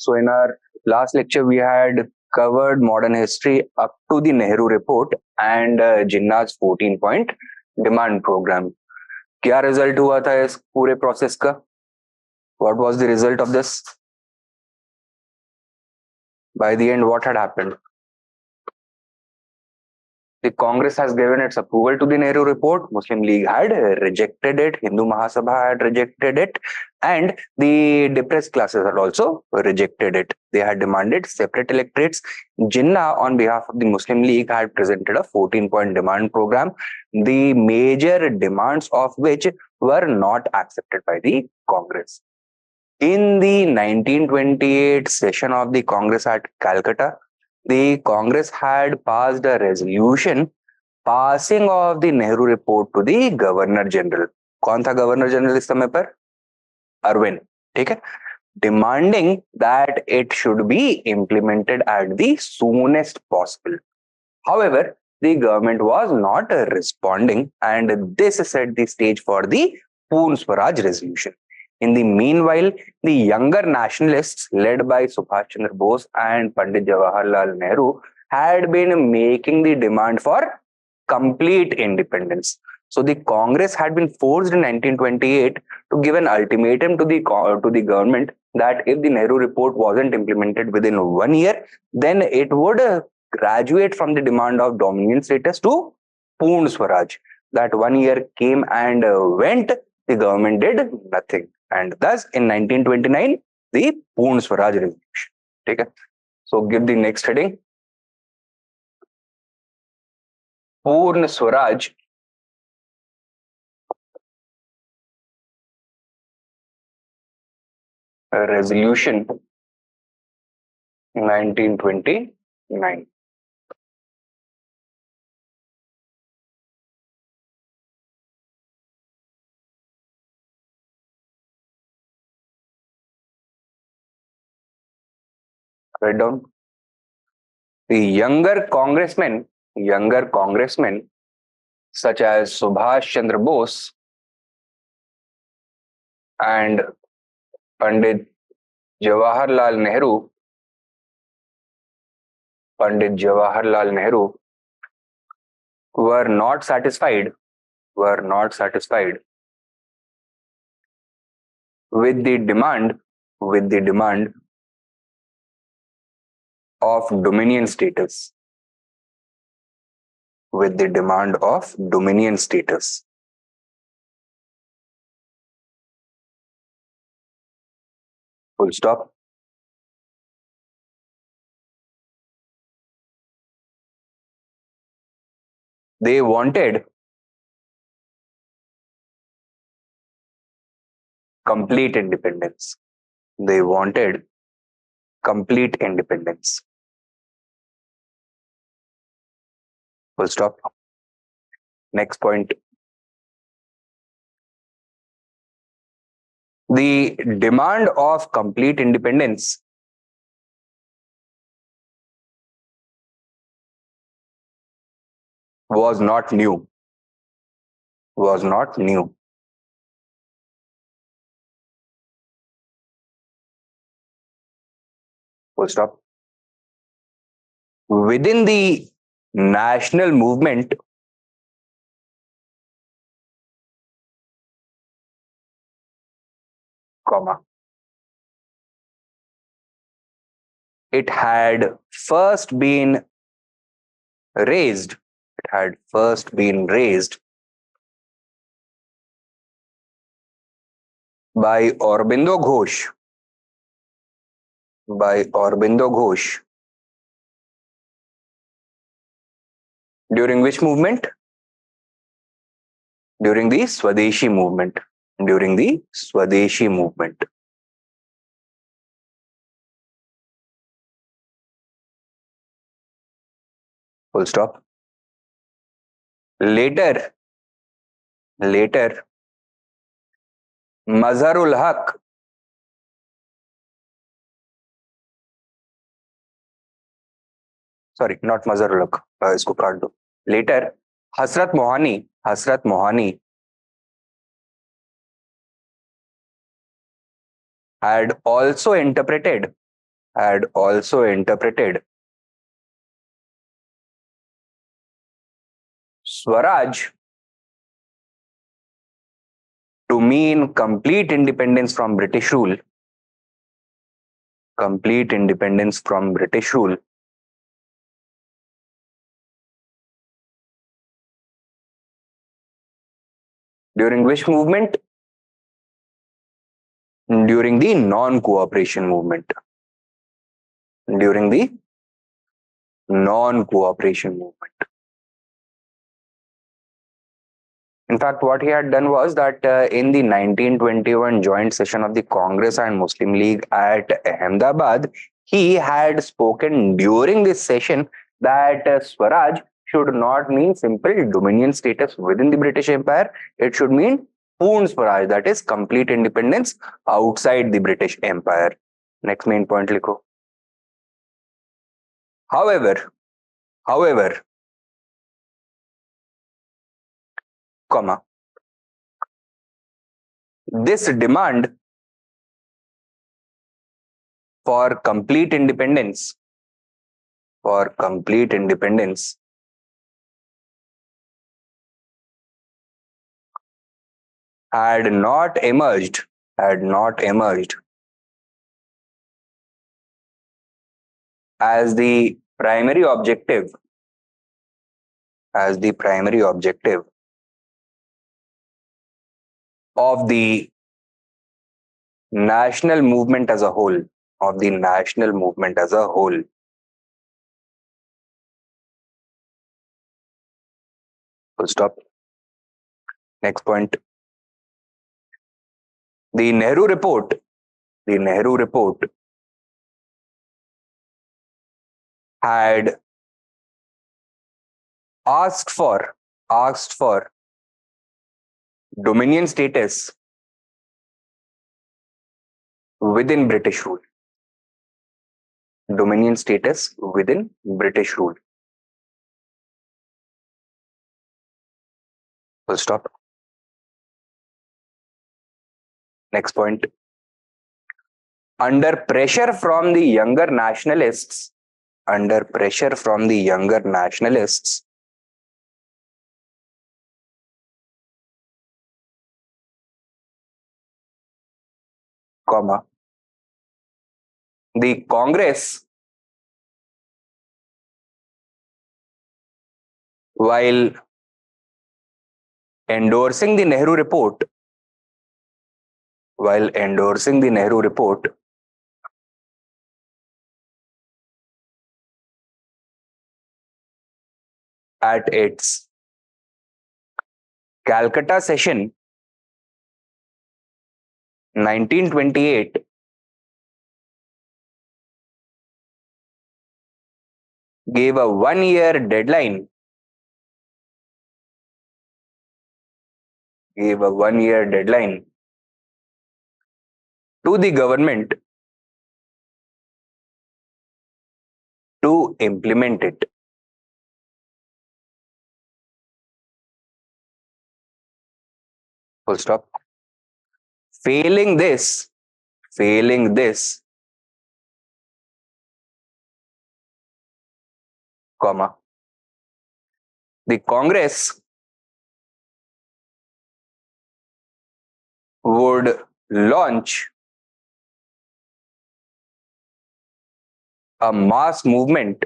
So in our last lecture, we had covered modern history up to the Nehru report and Jinnah's 14-point demand program. क्या result हुआ था इस पूरे process का? What was the result of this? By the end, what had happened? The Congress has given its approval to the Nehru report. Muslim League had rejected it. Hindu Mahasabha had rejected it. And the depressed classes had also rejected it. They had demanded separate electorates. Jinnah, on behalf of the Muslim League, had presented a 14-point demand program, the major demands of which were not accepted by the Congress. In the 1928 session of the Congress at Calcutta, the Congress had passed a resolution passing of the Nehru report to the Governor General. कौन था Governor General इस समय पर? Irwin. ठीक है? Demanding that it should be implemented at the soonest possible. However, the government was not responding, and this set the stage for the Poorna Swaraj resolution. In the meanwhile, the younger nationalists led by Subhash Chandra Bose and Pandit Jawaharlal Nehru had been making the demand for complete independence. So the Congress had been forced in 1928 to give an ultimatum to the government that if the Nehru report wasn't implemented within 1 year, then it would graduate from the demand of dominion status to Poorna Swaraj. That 1 year came and went, the government did nothing. And thus, in 1929, the Poorna Swaraj resolution. Okay? So, give the next heading. Poorna Swaraj resolution 1929. Write down. The younger congressmen such as Subhash Chandra Bose and Pandit Jawaharlal Nehru were not satisfied with the demand of dominion status. Full stop. They wanted complete independence. Full stop. Next point. The demand of complete independence was not new. Full stop. Within the national movement, it had first been raised by Aurobindo Ghosh. During which movement? During the Swadeshi movement. Full stop. Later, Mazharul Haq sorry, not Mazharul Haq, isko kaat do. Later, Hasrat Mohani had also interpreted had also interpreted Swaraj to mean complete independence from British rule, complete independence from British rule, during which movement? During the non-cooperation movement. During the non-cooperation movement. In fact, what he had done was that in the 1921 joint session of the Congress and Muslim League at Ahmedabad, he had spoken during this session that Swaraj should not mean simple dominion status within the British Empire. It should mean Purna Swaraj, that is complete independence outside the British Empire. Next main point likho. However, comma, this demand for complete independence had not emerged as the primary objective of the national movement as a whole, Full stop. Next point. The Nehru report had asked for dominion status within British rule. Dominion status within British rule. Full stop. Next point. Under pressure from the younger nationalists, comma, the Congress, while endorsing the Nehru report, at its Calcutta session 1928, gave a 1-year deadline to the government to implement it. Full stop. Failing this, comma, the Congress would launch a mass movement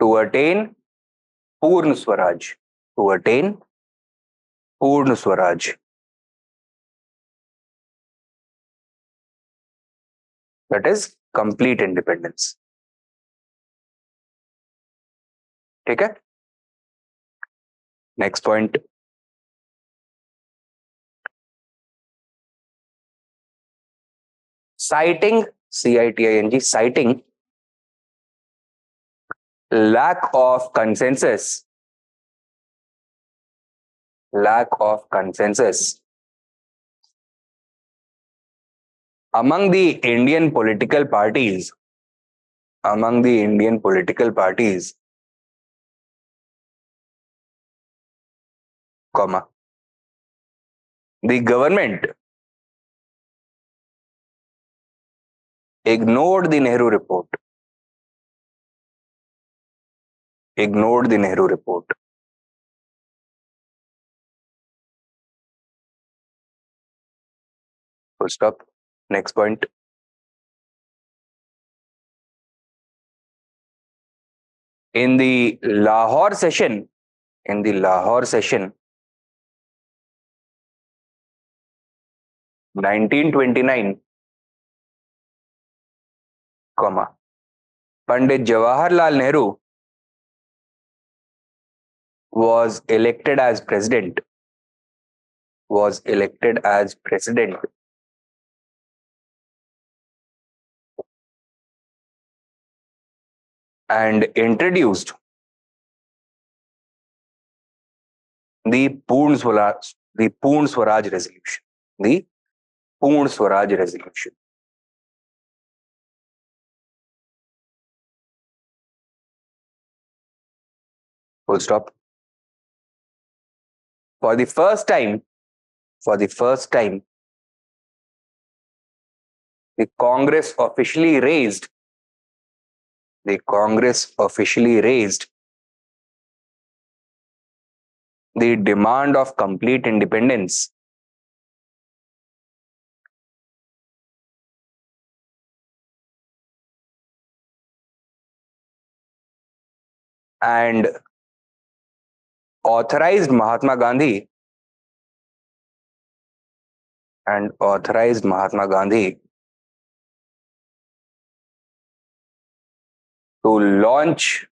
to attain Purna Swaraj. That is complete independence. Okay? Next point. Citing, CITING, citing lack of consensus among the Indian political parties, comma, the government ignored the Nehru report. Ignored the Nehru report. Full stop. Next point. In the Lahore session, 1929, Pandit Jawaharlal Nehru was elected as president. And introduced the Purna Swaraj resolution. The Purna Swaraj resolution. Full stop. For the first time, the Congress officially raised the demand of complete independence and authorized Mahatma Gandhi to launch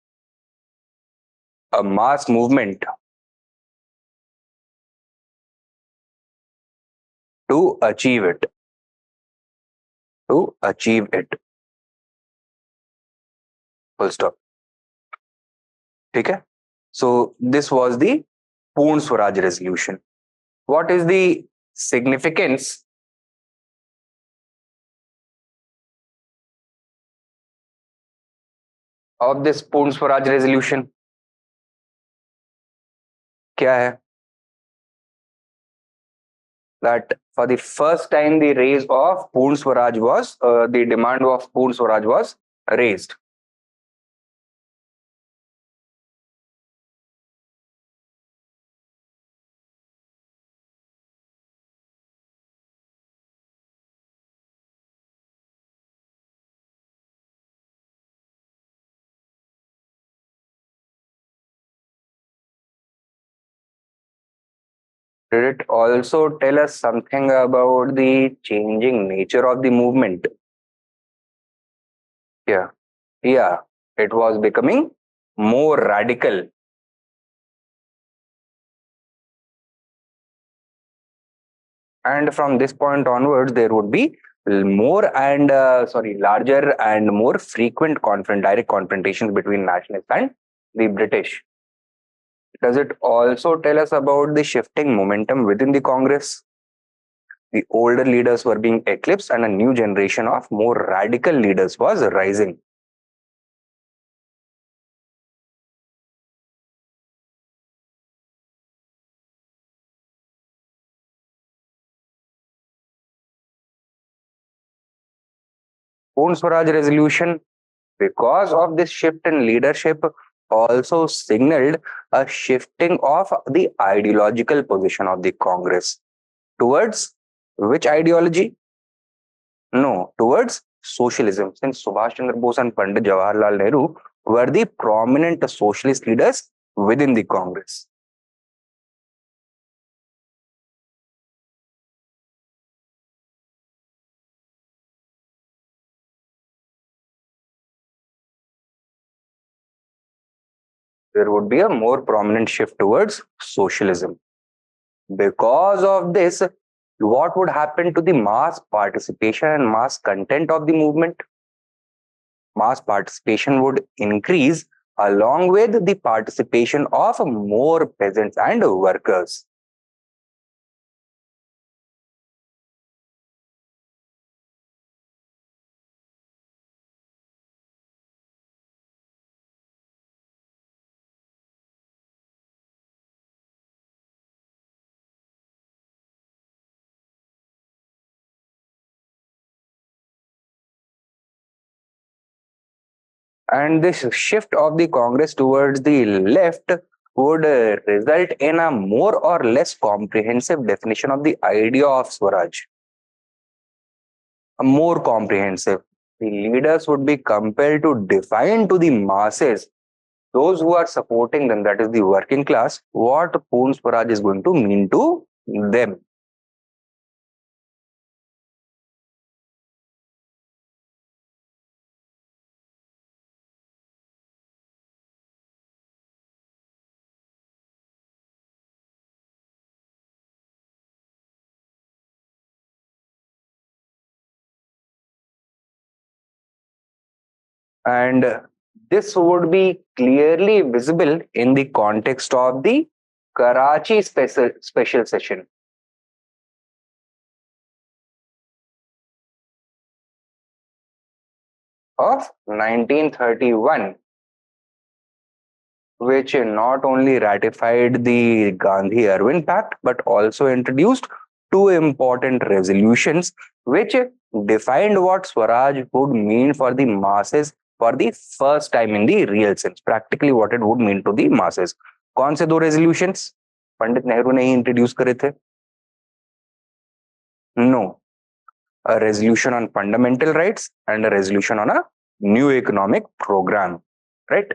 a mass movement to achieve it. Full stop. Okay? So this was the Purna Swaraj resolution. What is the significance of this Purna Swaraj resolution? क्या है? That for the first time the raise of Purna Swaraj was the demand of Purna Swaraj was raised. Did it also tell us something about the changing nature of the movement? Yeah, it was becoming more radical. And from this point onwards, there would be larger and more frequent direct confrontations between nationalists and the British. Does it also tell us about the shifting momentum within the Congress? The older leaders were being eclipsed and a new generation of more radical leaders was rising. Purna Swaraj resolution, because of this shift in leadership, also signaled a shifting of the ideological position of the Congress towards which ideology? No, towards socialism, since Subhash Chandra Bose and Pandit Jawaharlal Nehru were the prominent socialist leaders within the Congress. There would be a more prominent shift towards socialism. Because of this, what would happen to the mass participation and mass content of the movement? Mass participation would increase along with the participation of more peasants and workers. And this shift of the Congress towards the left would result in a more or less comprehensive definition of the idea of Swaraj. A more comprehensive. The leaders would be compelled to define to the masses, those who are supporting them, that is the working class, what Purna Swaraj is going to mean to them. And this would be clearly visible in the context of the Karachi special session. Of 1931, which not only ratified the Gandhi-Irwin Pact but also introduced two important resolutions which defined what Swaraj would mean for the masses for the first time in the real sense, practically what it would mean to the masses. कौन से दो resolutions Pandit Nehru ने ही introduce करे थे? No, a resolution on fundamental rights and a resolution on a new economic program, right?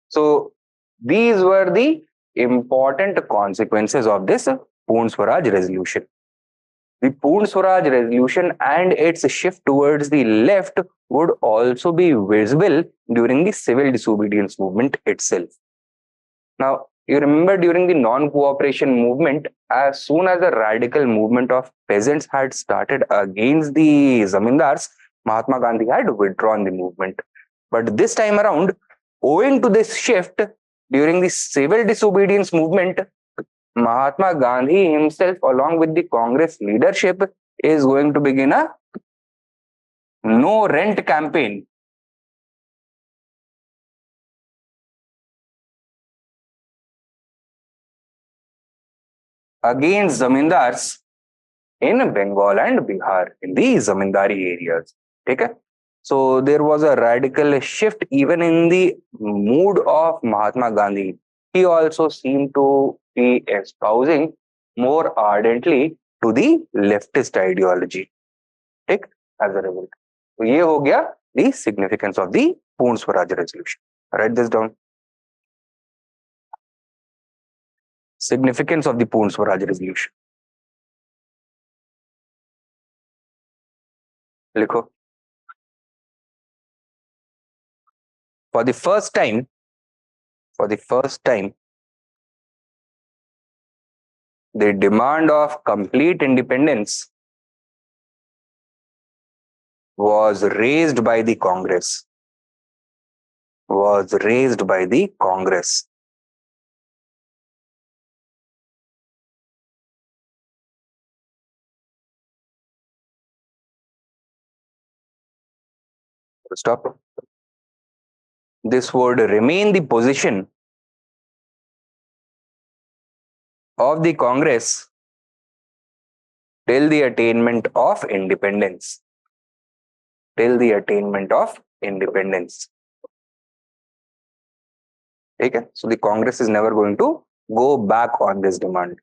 So these were the important consequences of this Purna Swaraj resolution. The Purna Swaraj resolution and its shift towards the left would also be visible during the civil disobedience movement itself. Now, you remember during the non-cooperation movement, as soon as the radical movement of peasants had started against the zamindars, Mahatma Gandhi had withdrawn the movement. But this time around, owing to this shift during the civil disobedience movement, Mahatma Gandhi himself, along with the Congress leadership, is going to begin a no rent campaign. Against zamindars in Bengal and Bihar, in the zamindari areas. Okay? So there was a radical shift even in the mood of Mahatma Gandhi. He also seemed to be espousing more ardently to the leftist ideology. ठीक? As a result. So ये हो गया the significance of the Purna Swaraj resolution. Write this down. Significance of the Purna Swaraj resolution. लिखो. For the first time, the demand of complete independence was raised by the Congress. Stop. This would remain the position of the Congress till the attainment of independence. Okay? So the Congress is never going to go back on this demand.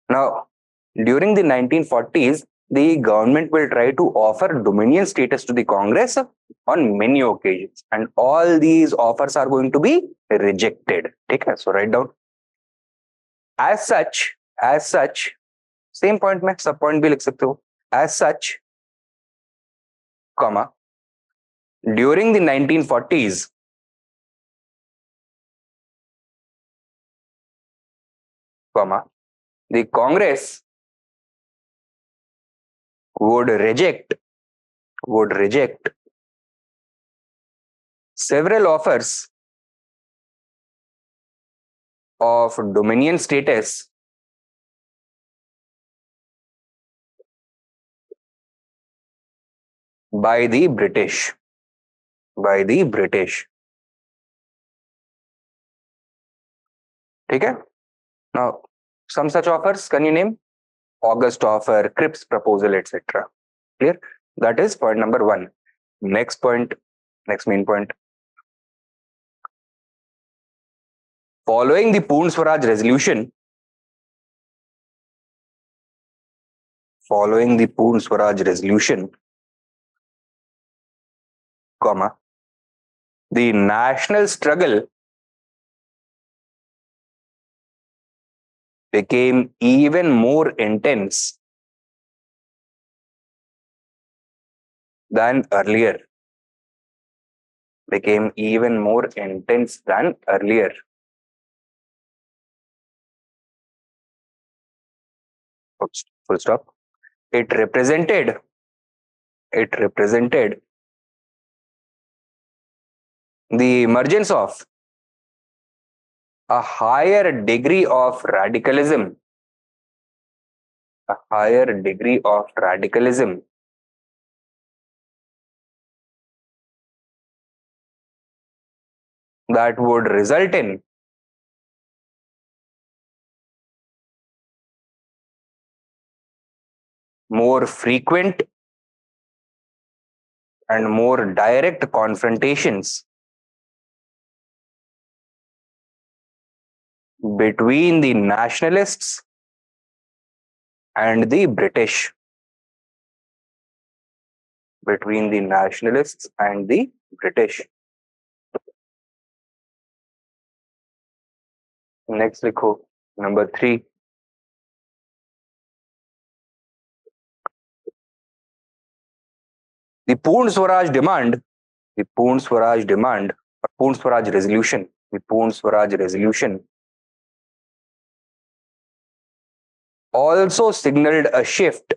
Now, during the 1940s, the government will try to offer dominion status to the Congress on many occasions, and all these offers are going to be rejected. Okay? So write down. As such, same point में सब point भी लिख सकते हो. As such, comma, during the 1940s, comma, the Congress would reject several offers of dominion status by the British. Okay? Now, some such offers, can you name? August offer, Cripps proposal, etc. Clear? That is point number 1. Next main point. Following the Purna Swaraj resolution, the national struggle became even more intense than earlier. Full stop. It represented the emergence of a higher degree of radicalism, that would result in more frequent and more direct confrontations between the nationalists and the British. Next लिखो number 3. The Purna Swaraj demand, or Purna Swaraj resolution, also signaled a shift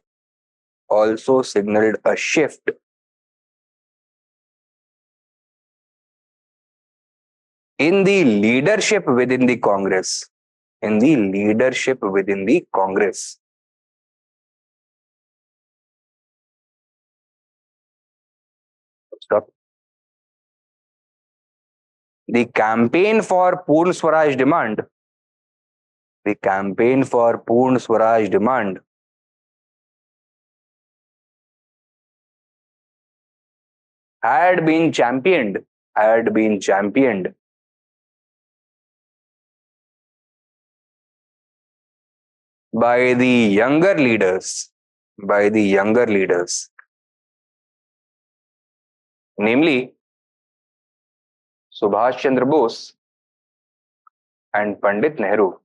in the leadership within the Congress. Stop. The campaign for Purna Swaraj demand, had been championed by the younger leaders, namely Subhash Chandra Bose and Pandit Nehru.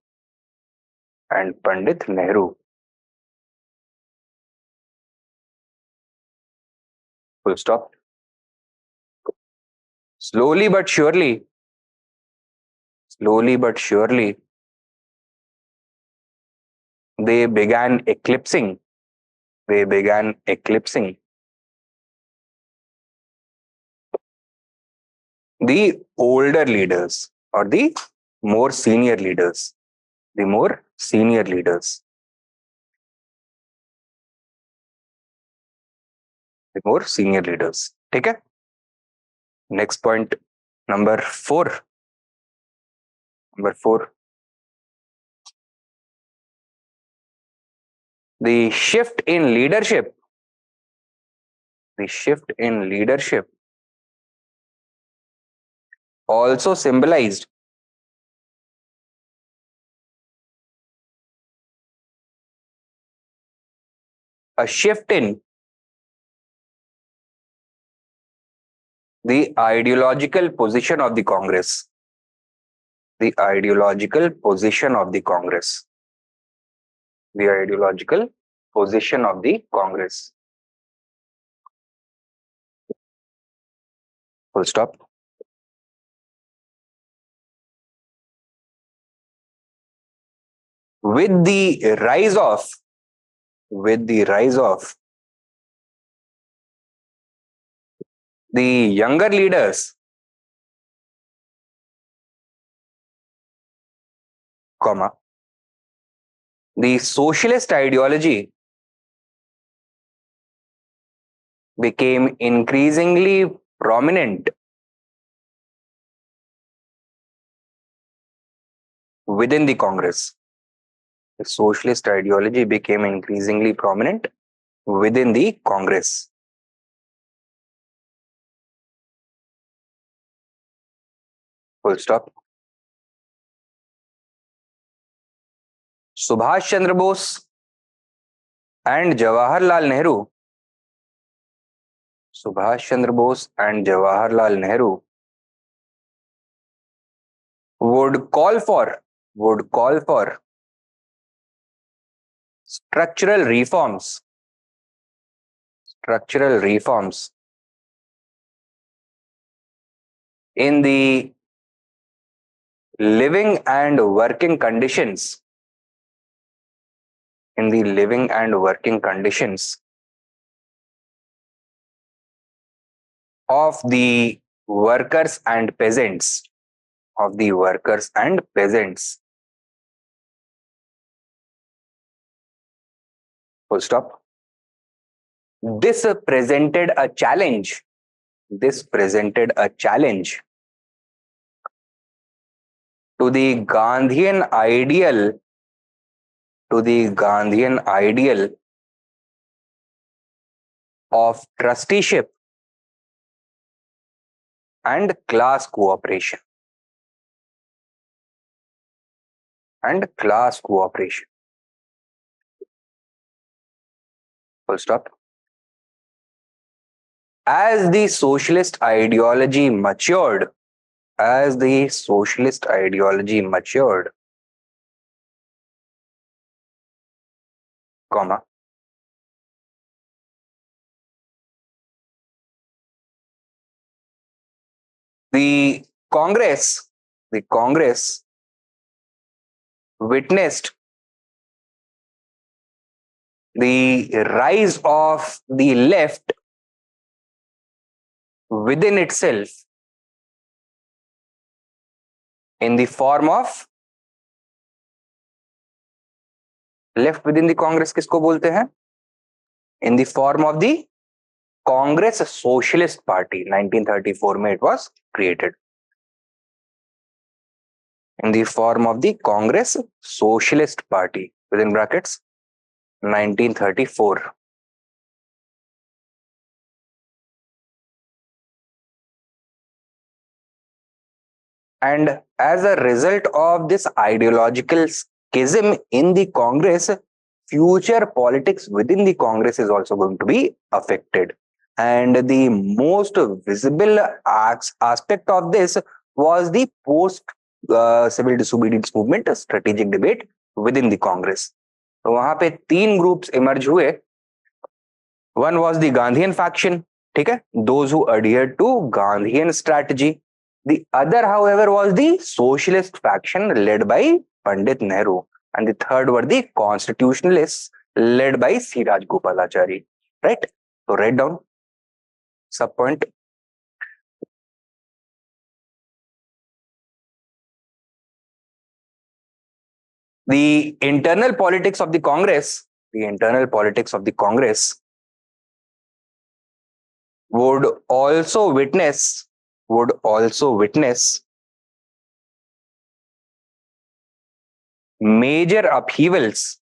Full stop. Slowly but surely, they began eclipsing the older leaders, or the more senior leaders. ठीक है? Next point, number 4. The shift in leadership also symbolized a shift in the ideological position of the Congress. Full stop. With the rise of the younger leaders, the socialist ideology became increasingly prominent within the Congress. The socialist ideology became increasingly prominent within the Congress. Full stop. Subhash Chandra Bose and Jawaharlal Nehru. Subhash Chandra Bose and Jawaharlal Nehru would call for structural reforms in the living and working conditions of the workers and peasants. Full stop. This presented a challenge to the Gandhian ideal of trusteeship and class cooperation. Full stop. As the socialist ideology matured, comma, the Congress witnessed the rise of the left within itself in the form of left within the Congress किसको बोलते हैं? In the form of the Congress Socialist Party. 1934 में it was created. In the form of the Congress Socialist Party, within brackets, 1934. And as a result of this ideological schism in the Congress, future politics within the Congress is also going to be affected. And the most visible aspect of this was the post-civil disobedience movement, a strategic debate within the Congress. तो वहां पे 3 groups emerge हुए. One was the Gandhian faction, ठीक है, those who adhered to Gandhian strategy. The other, however, was the socialist faction led by Pandit Nehru. And the third were the constitutionalists led by C. Rajagopalachari. Right? So write down subpoint. The internal politics of the Congress would also witness major upheavals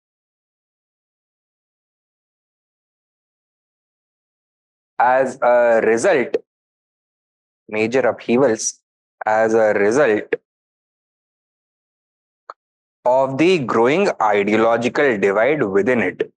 as a result of the growing ideological divide within it.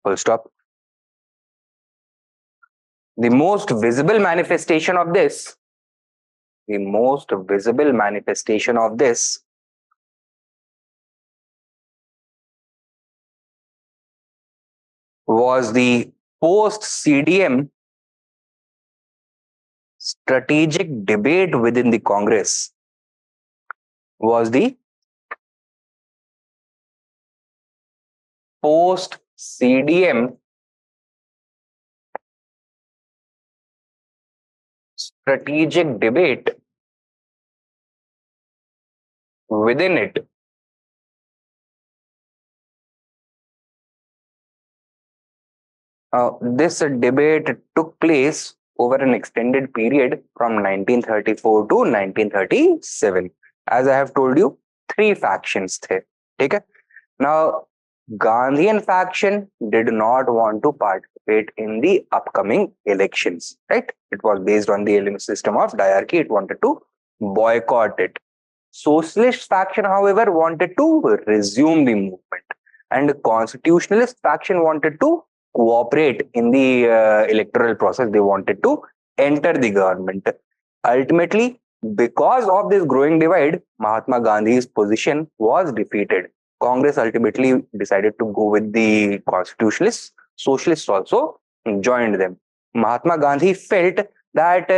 Full stop. The most visible manifestation of this was the post-CDM strategic debate within the Congress. Post-CDM strategic debate within it. This debate took place over an extended period from 1934 to 1937. As I have told you, 3 factions थे, ठीक है. Now Gandhian faction did not want to participate in the upcoming elections, right? It was based on the system of diarchy. It wanted to boycott it. Socialist faction, however, wanted to resume the movement, and constitutionalist faction wanted to cooperate in the electoral process. They wanted to enter the government. Ultimately, because of this growing divide, Mahatma Gandhi's position was defeated. Congress ultimately decided to go with the constitutionalists. Socialists also joined them. Mahatma Gandhi felt that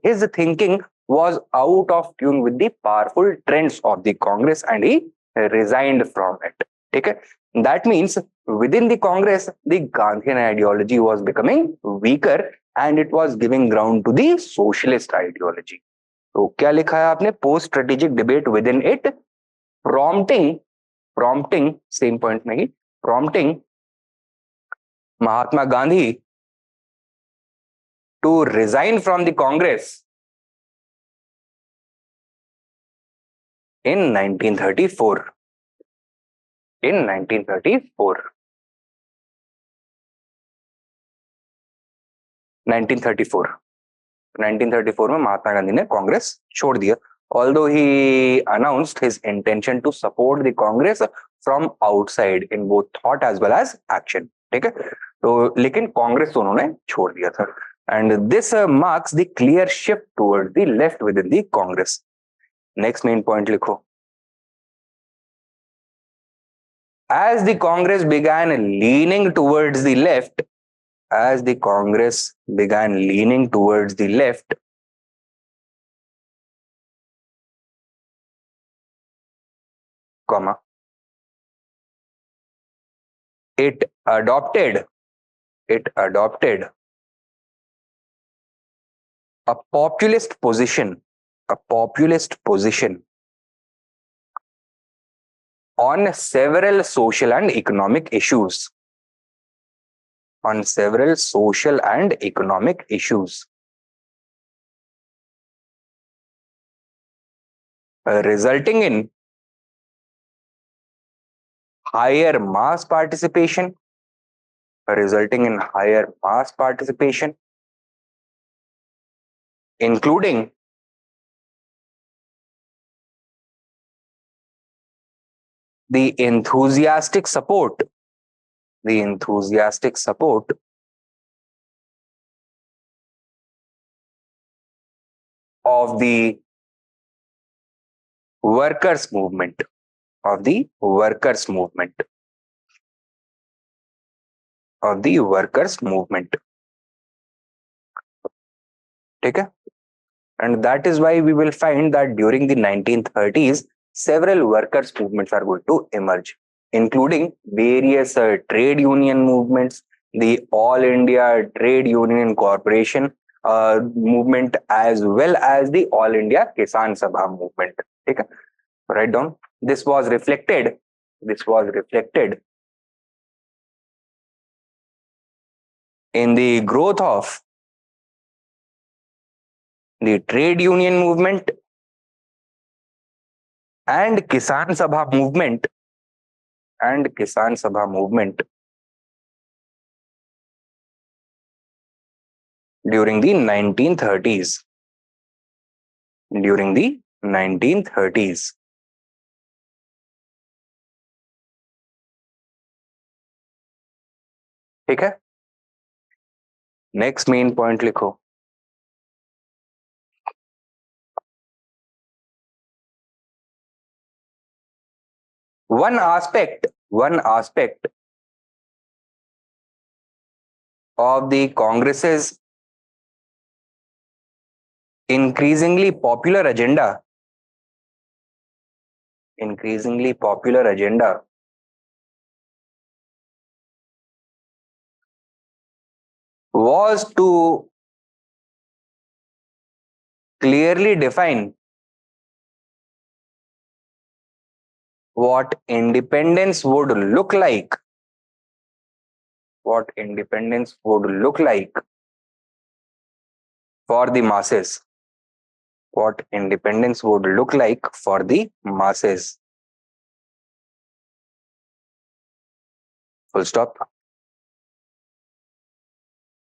his thinking was out of tune with the powerful trends of the Congress, and he resigned from it. Okay? That means within the Congress, the Gandhian ideology was becoming weaker and it was giving ground to the socialist ideology. तो क्या लिखा है आपने? Post strategic debate with in it prompting same point नहीं, prompting Mahatma Gandhi to resign from the Congress in 1934. In 1934. 1934 में महात्मा गांधी ने कांग्रेस छोड़ दिया. Although he announced his intention to support the Congress from outside in both thought as well as action. ठीक है, तो लेकिन कांग्रेस तो उन्होंने छोड़ दिया था. And this marks the clear shift towards the left within the Congress. Next main point लिखो. As the Congress began leaning towards the left, comma, it adopted a populist position on several social and economic issues. Resulting in higher mass participation, including the enthusiastic support of the workers movement. ठीक है? And that is why we will find that during the 1930s, several workers movements are going to emerge, including various trade union movements, the All India Trade Union Corporation movement, as well as the All India Kisan Sabha movement. Okay? Write down. This was reflected in the growth of the trade union movement and Kisan Sabha movement during the 1930s. ठीक है? Next main point लिखो. One aspect of the Congress's increasingly popular agenda was to clearly define what independence would look like. For the masses. full stop.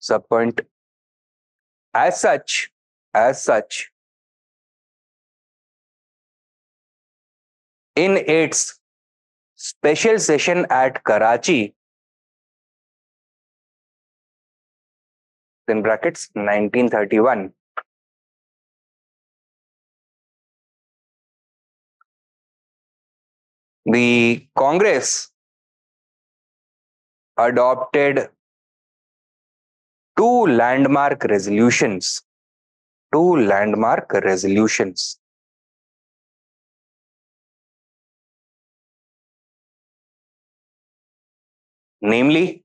Sub point. As such, in its special session at Karachi, in brackets 1931, the Congress adopted two landmark resolutions. Namely,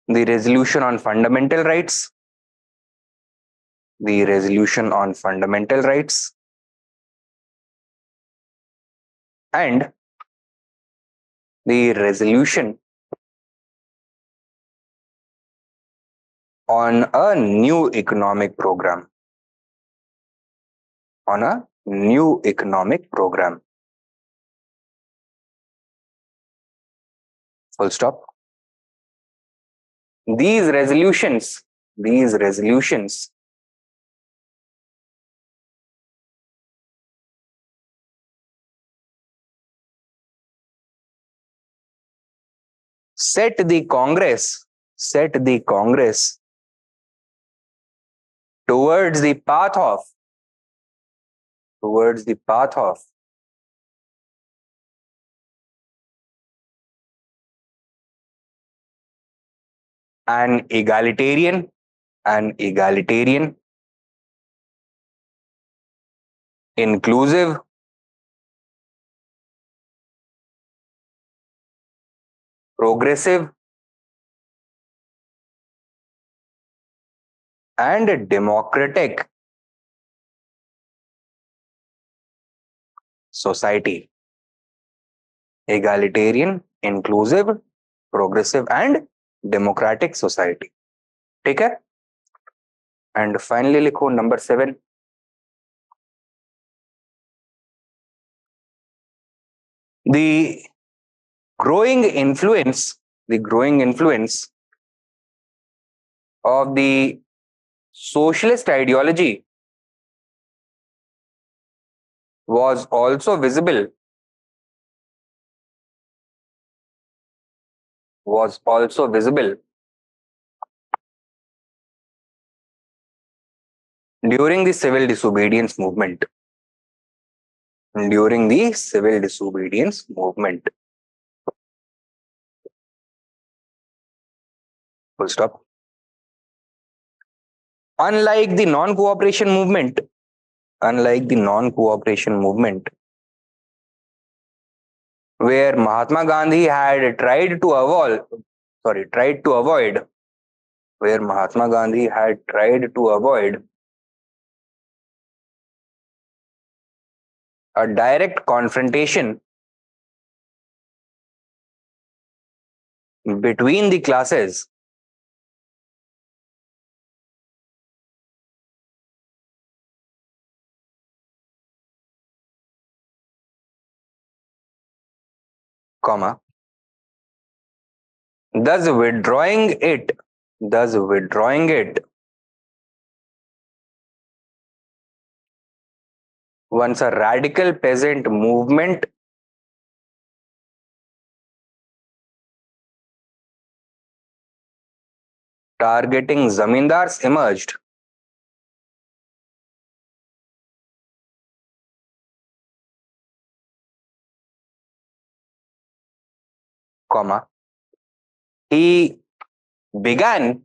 the resolution on fundamental rights, and the resolution on a new economic program. Full stop. These resolutions set the Congress towards the path of an egalitarian, inclusive, progressive, and democratic society. Egalitarian, inclusive, progressive, and democratic society. ठीक है? And finally लिखो number 7. The growing influence of the socialist ideology was also visible during the civil disobedience movement. Full stop. Unlike the non-cooperation movement, where Mahatma Gandhi had tried to avoid a direct confrontation between the classes, thus withdrawing it once a radical peasant movement targeting zamindars emerged, he began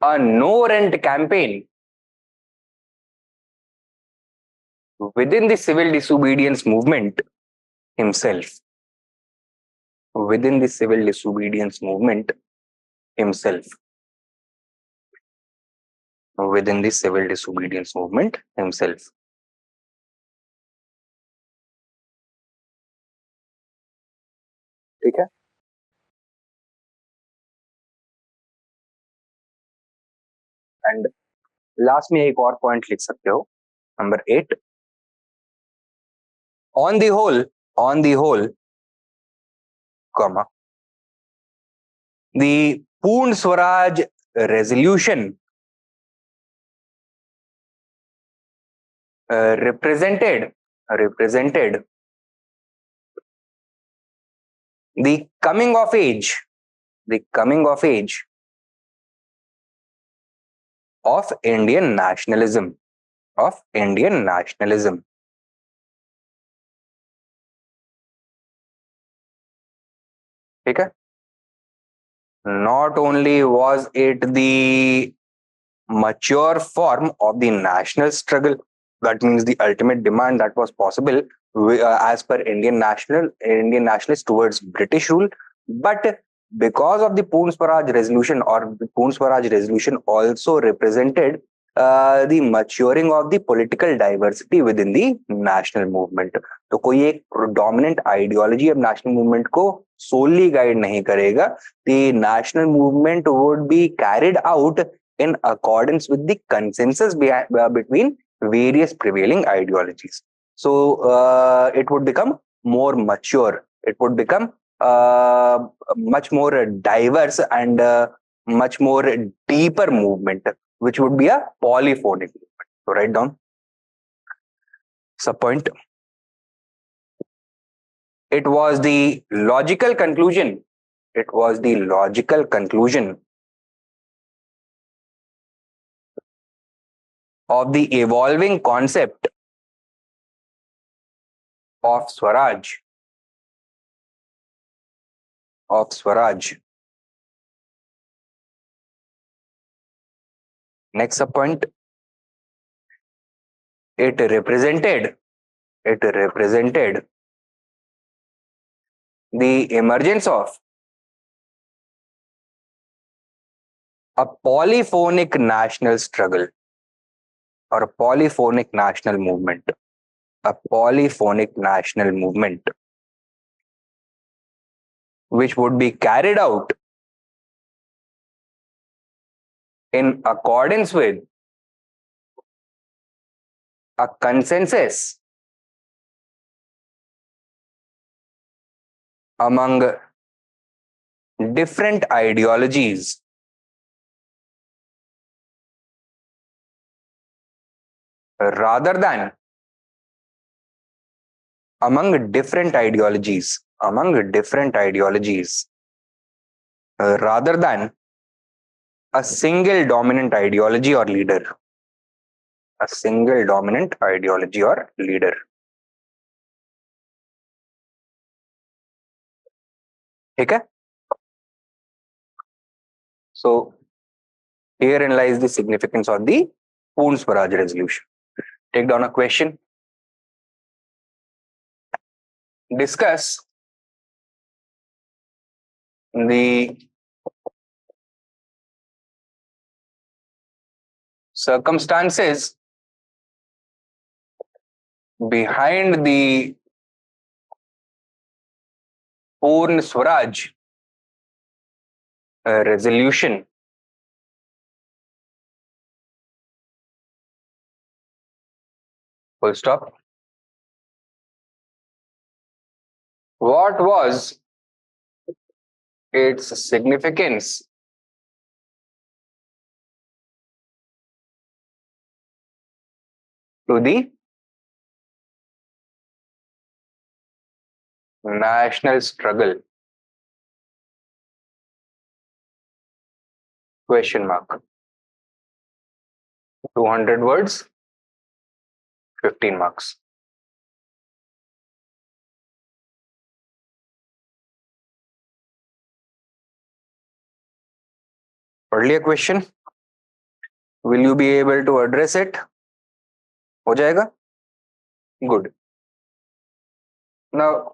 a no-rent campaign within the civil disobedience movement himself. ठीक है? And last में एक और point लिख सकते हो, number 8. On the whole, comma, the Purna Swaraj resolution represented the coming of age of Indian nationalism. ठीक है? Not only was it the mature form of the national struggle, that means the ultimate demand that was possible as per Indian nationalists towards British rule, but because of the Purna Swaraj resolution, or the Purna Swaraj resolution also represented the maturing of the political diversity within the national movement. तो कोई एक predominant ideology of national movement को solely guide नहीं करेगा. The national movement would be carried out in accordance with the consensus between various prevailing ideologies. So it would become more mature. It would become much more diverse and much more deeper movement, which would be a polyphonic movement. So write down. Subpoint. It was the logical conclusion. Of the evolving concept of Swaraj. Next point. It represented the emergence of a polyphonic national struggle or a polyphonic national movement. Which would be carried out in accordance with a consensus among different ideologies rather than among different ideologies rather than a single dominant ideology or leader. ठीक है? So herein lies the significance of the Purna Swaraj resolution. Take down a question. Discuss the circumstances behind the Purna Swaraj resolution. Full stop. What was its significance to the national struggle? Question mark. 200 words, 15 marks. Earlier question. Will you be able to address it? हो जाएगा? Good. Now,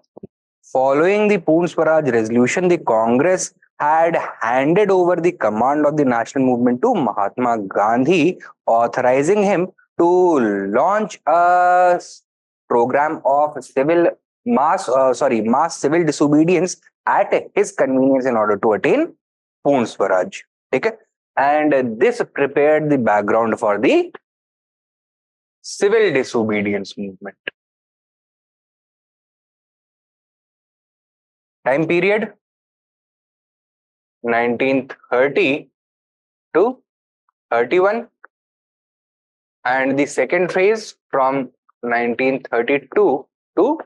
following the Purna Swaraj resolution, the Congress had handed over the command of the national movement to Mahatma Gandhi, authorizing him to launch a program of mass civil disobedience at his convenience in order to attain Purna Swaraj. Okay? And this prepared the background for the civil disobedience movement. Time period 1930 to 31, and the second phase from 1932 to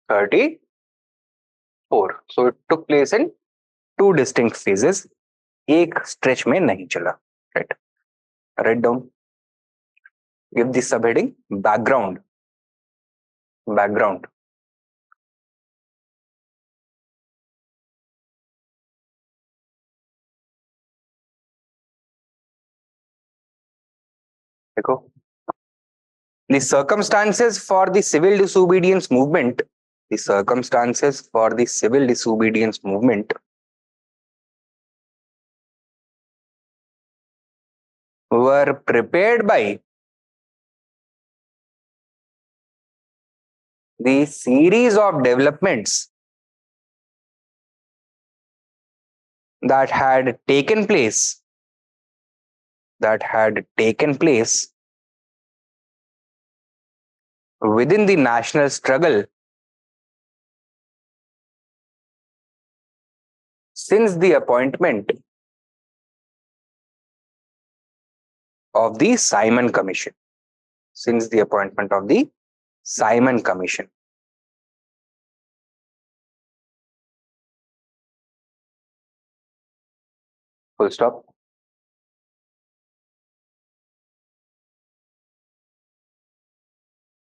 34. So it took place in two distinct phases. एक stretch में नहीं चला. Right. Write down. Give the subheading background. Background. देखो. The circumstances for the civil disobedience movement. The circumstances for the civil disobedience movement were prepared by the series of developments that had taken place within the national struggle since the appointment of the Simon Commission. Since the appointment of the Simon Commission. Full stop.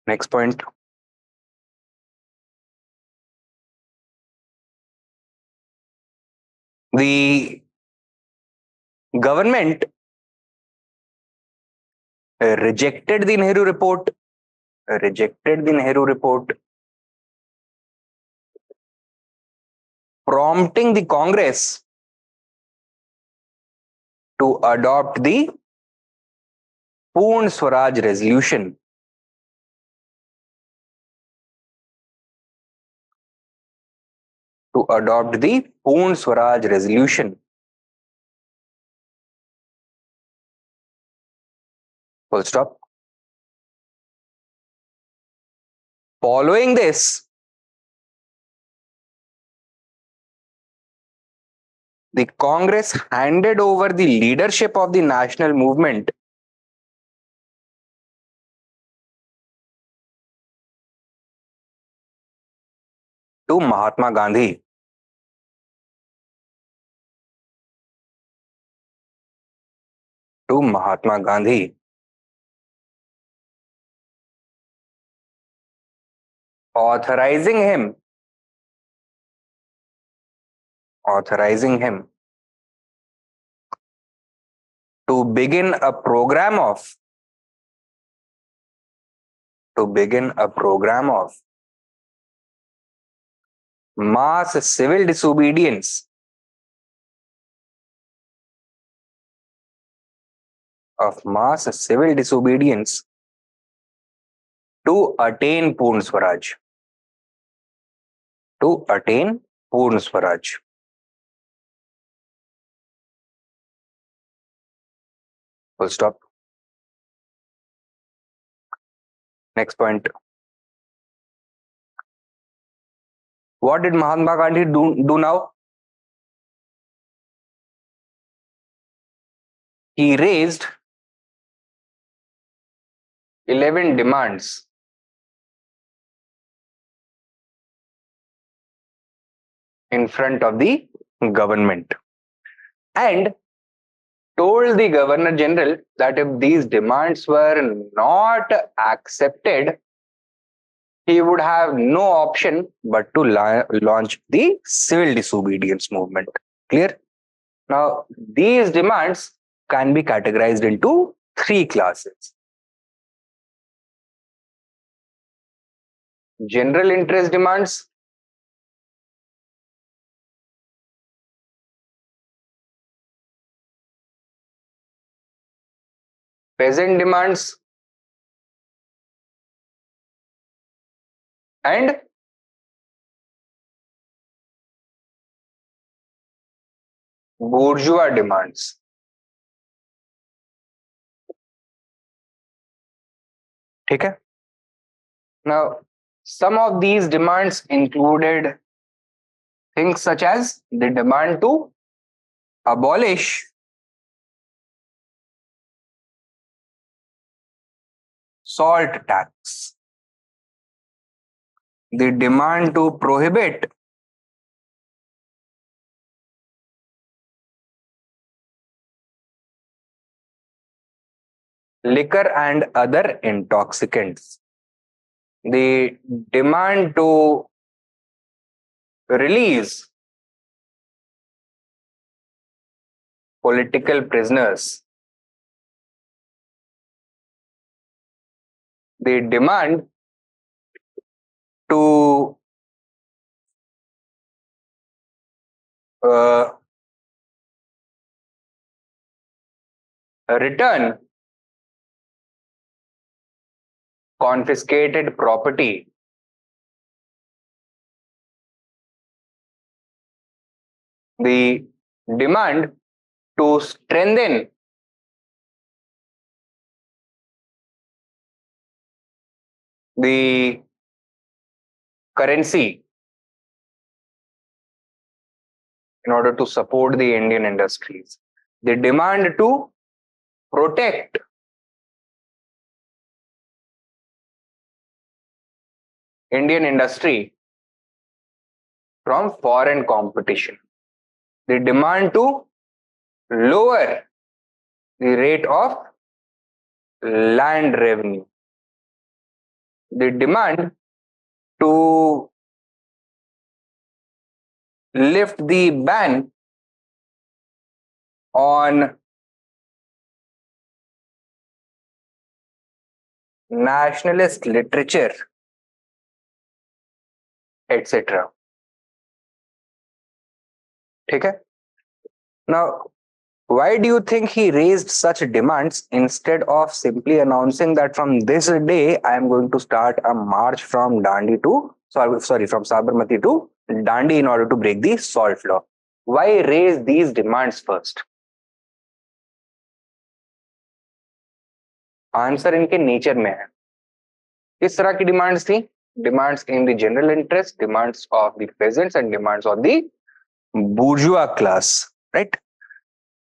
Next point. The government rejected the Nehru report. Prompting the Congress to adopt the Purna Swaraj resolution. To adopt the Purna Swaraj resolution. Full stop. Following this, the Congress handed over the leadership of the national movement to Mahatma Gandhi. Authorizing him to begin a program of mass civil disobedience to attain Purna Swaraj. Full stop. Next point. What did Mahatma Gandhi do now? He raised 11 demands in front of the government and told the Governor General that if these demands were not accepted, he would have no option but to launch the civil disobedience movement. Clear? Now, these demands can be categorized into three classes. General interest demands, peasant demands, and bourgeois demands. Okay? Now, some of these demands included things such as the demand to abolish salt tax, the demand to prohibit liquor and other intoxicants, the demand to release political prisoners, the demand to uh, return confiscated property, the demand to strengthen the currency in order to support the Indian industries, the demand to protect Indian industry from foreign competition, the demand to lower the rate of land revenue, the demand to lift the ban on nationalist literature, etc. ठीक है? Now, why do you think he raised such demands instead of simply announcing that from this day I am going to start a march from from Sabarmati to Dandi in order to break the salt law? Why raise these demands first? Answer इनके nature में है. किस तरह की demands थी? Demands in the general interest, demands of the pageants and demands of the bourgeois class, right?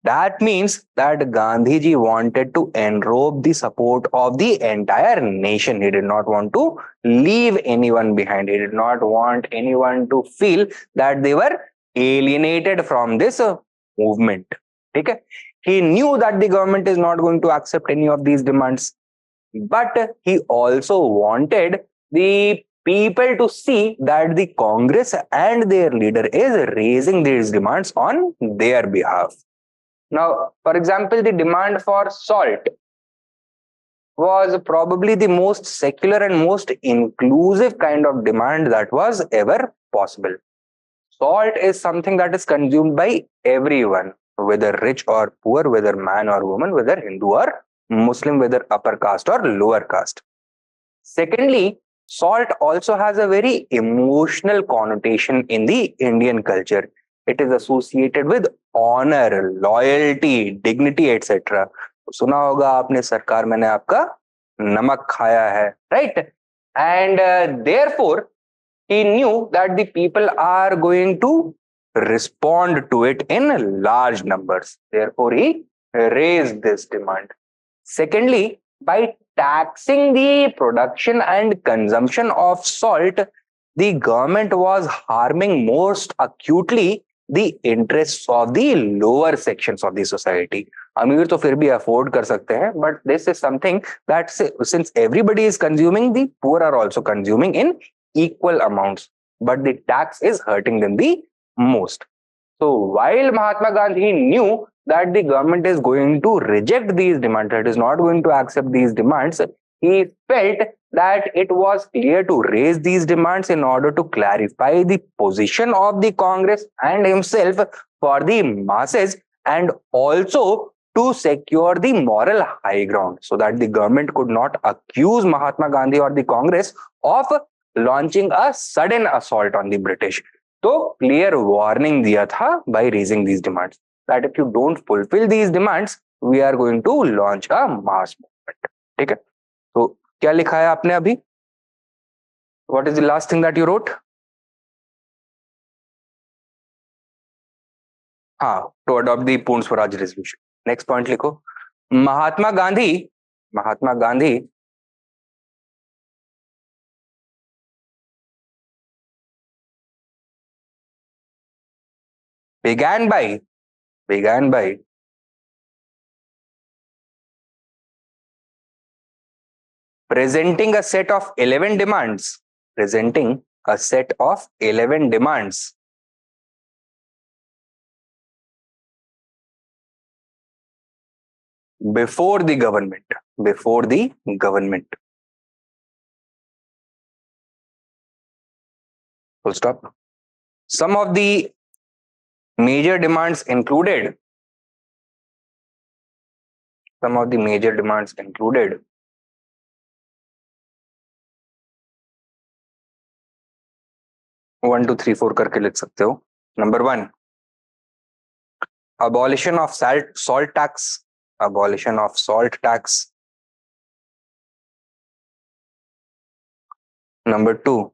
That means that Gandhiji wanted to enrobe the support of the entire nation. He did not want to leave anyone behind. He did not want anyone to feel that they were alienated from this movement. Okay? He knew that the government is not going to accept any of these demands. But he also wanted the people to see that the Congress and their leader is raising these demands on their behalf. Now, for example, the demand for salt was probably the most secular and most inclusive kind of demand that was ever possible. Salt is something that is consumed by everyone, whether rich or poor, whether man or woman, whether Hindu or Muslim, whether upper caste or lower caste. Secondly, salt also has a very emotional connotation in the Indian culture. It is associated with honor, loyalty, dignity, etc. सुना होगा आपने सरकार मैंने आपका नमक खाया है, right? And therefore, he knew that the people are going to respond to it in large numbers. Therefore, he raised this demand. Secondly, by taxing the production and consumption of salt, the government was harming most acutely the interests of the lower sections of the society. अमीर तो फिर भी afford कर सकते हैं, but this is something that since everybody is consuming, the poor are also consuming in equal amounts, but the tax is hurting them the most. So while Mahatma Gandhi knew that the government is going to reject these demands, it is not going to accept these demands, he felt that it was clear to raise these demands in order to clarify the position of the Congress and himself for the masses, and also to secure the moral high ground so that the government could not accuse Mahatma Gandhi or the Congress of launching a sudden assault on the British. तो clear warning दिया था by raising these demands that if you don't fulfill these demands, we are going to launch a mass movement. ठीक है? तो क्या लिखा है आपने अभी? What is the last thing that you wrote? हाँ, to adopt the Poorna Swaraj resolution. Next point लिखो, Mahatma Gandhi began by presenting a set of 11 demands before the government. Full stop. Some of the major demands included 1 2 3 4 करके लिख सकते हो. Number 1, abolition of salt tax. Number 2,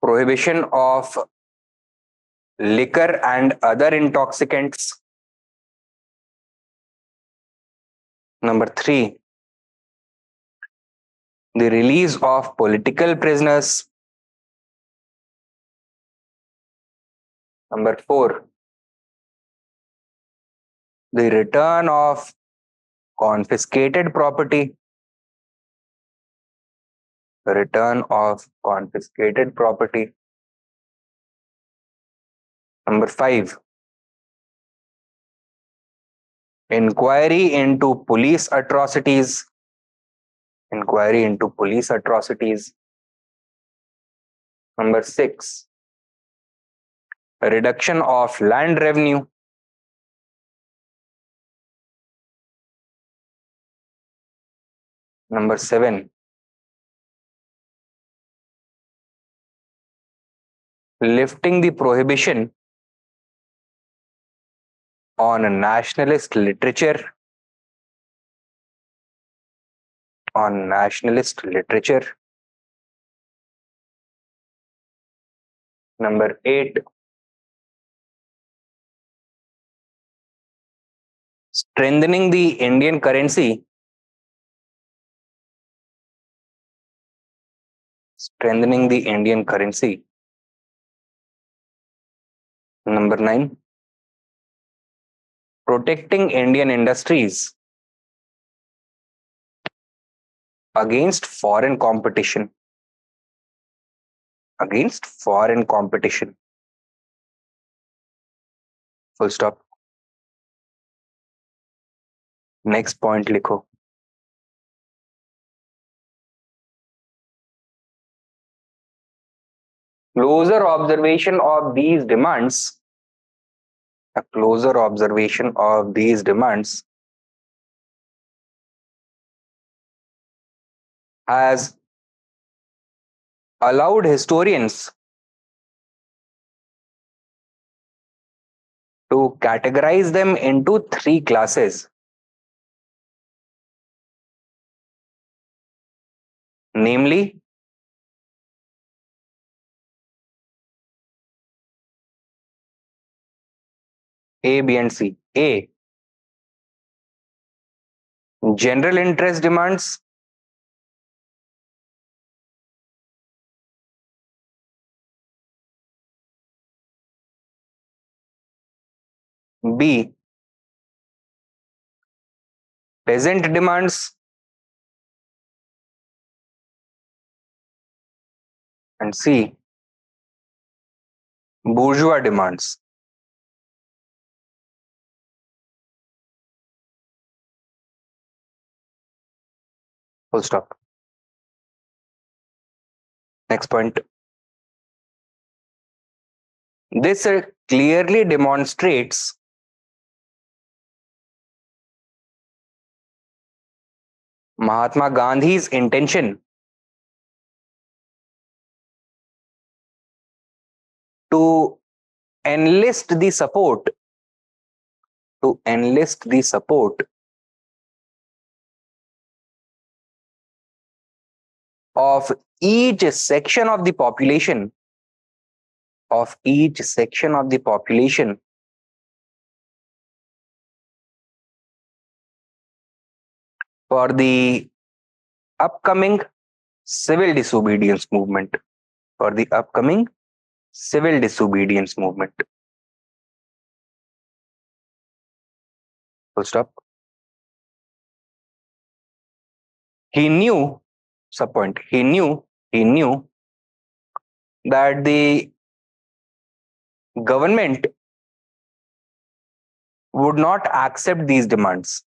prohibition of liquor and other intoxicants. Number 3, the release of political prisoners. Number 4, the return of confiscated property. Number 5, inquiry into police atrocities. Number 6, reduction of land revenue. Number 7, lifting the prohibition on nationalist literature. Number 8, strengthening the Indian currency. Number 9, protecting Indian industries against foreign competition. Full stop. Next point लिखो. A closer observation of these demands has allowed historians to categorize them into 3 classes, namely A, B, and C. A, general interest demands. B, peasant demands. And C, bourgeois demands. Full stop. Next point. This clearly demonstrates Mahatma Gandhi's intention to enlist the support of each section of the population, for the upcoming civil disobedience movement. For the upcoming civil disobedience movement. Full stop. He knew, subpoint, he knew that the government would not accept these demands.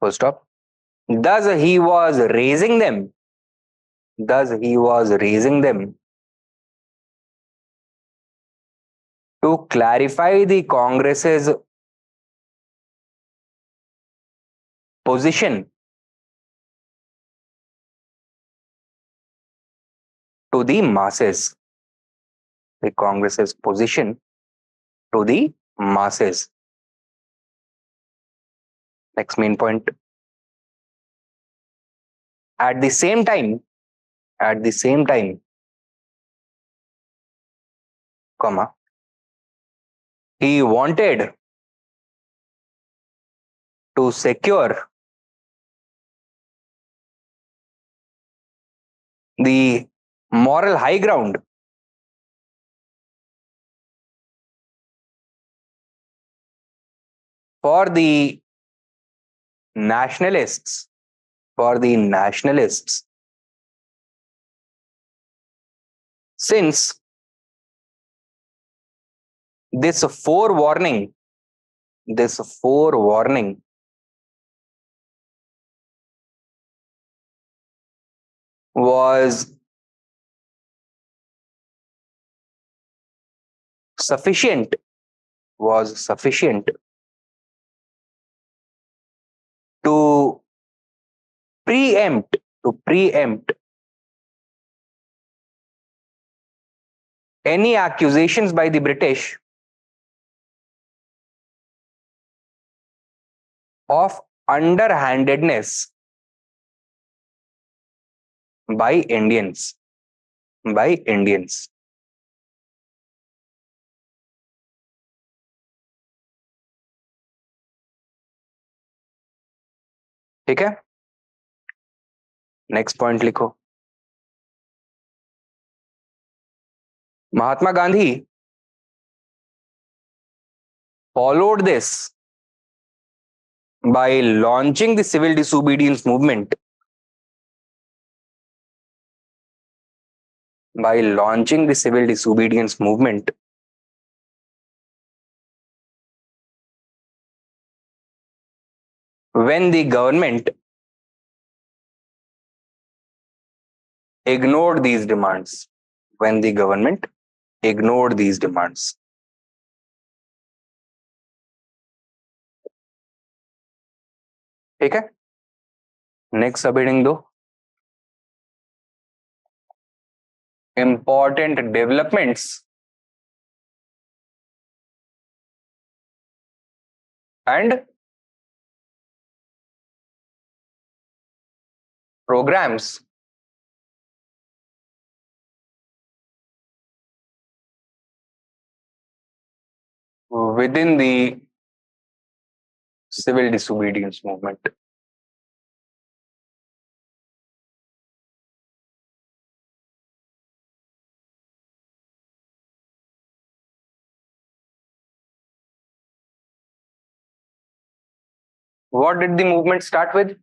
Full stop. Thus he was raising them to clarify the Congress's position to the masses. Next main point. At the same time, comma, he wanted to secure the moral high ground for the nationalists, since this forewarning was sufficient to preempt any accusations by the British of underhandedness by Indians. ठीक है, next point लिखो. Mahatma Gandhi followed this by launching the civil disobedience movement when the government ignored these demands. ठीक है, next सब heading दो. Important developments and programs within the civil disobedience movement. What did the movement start with?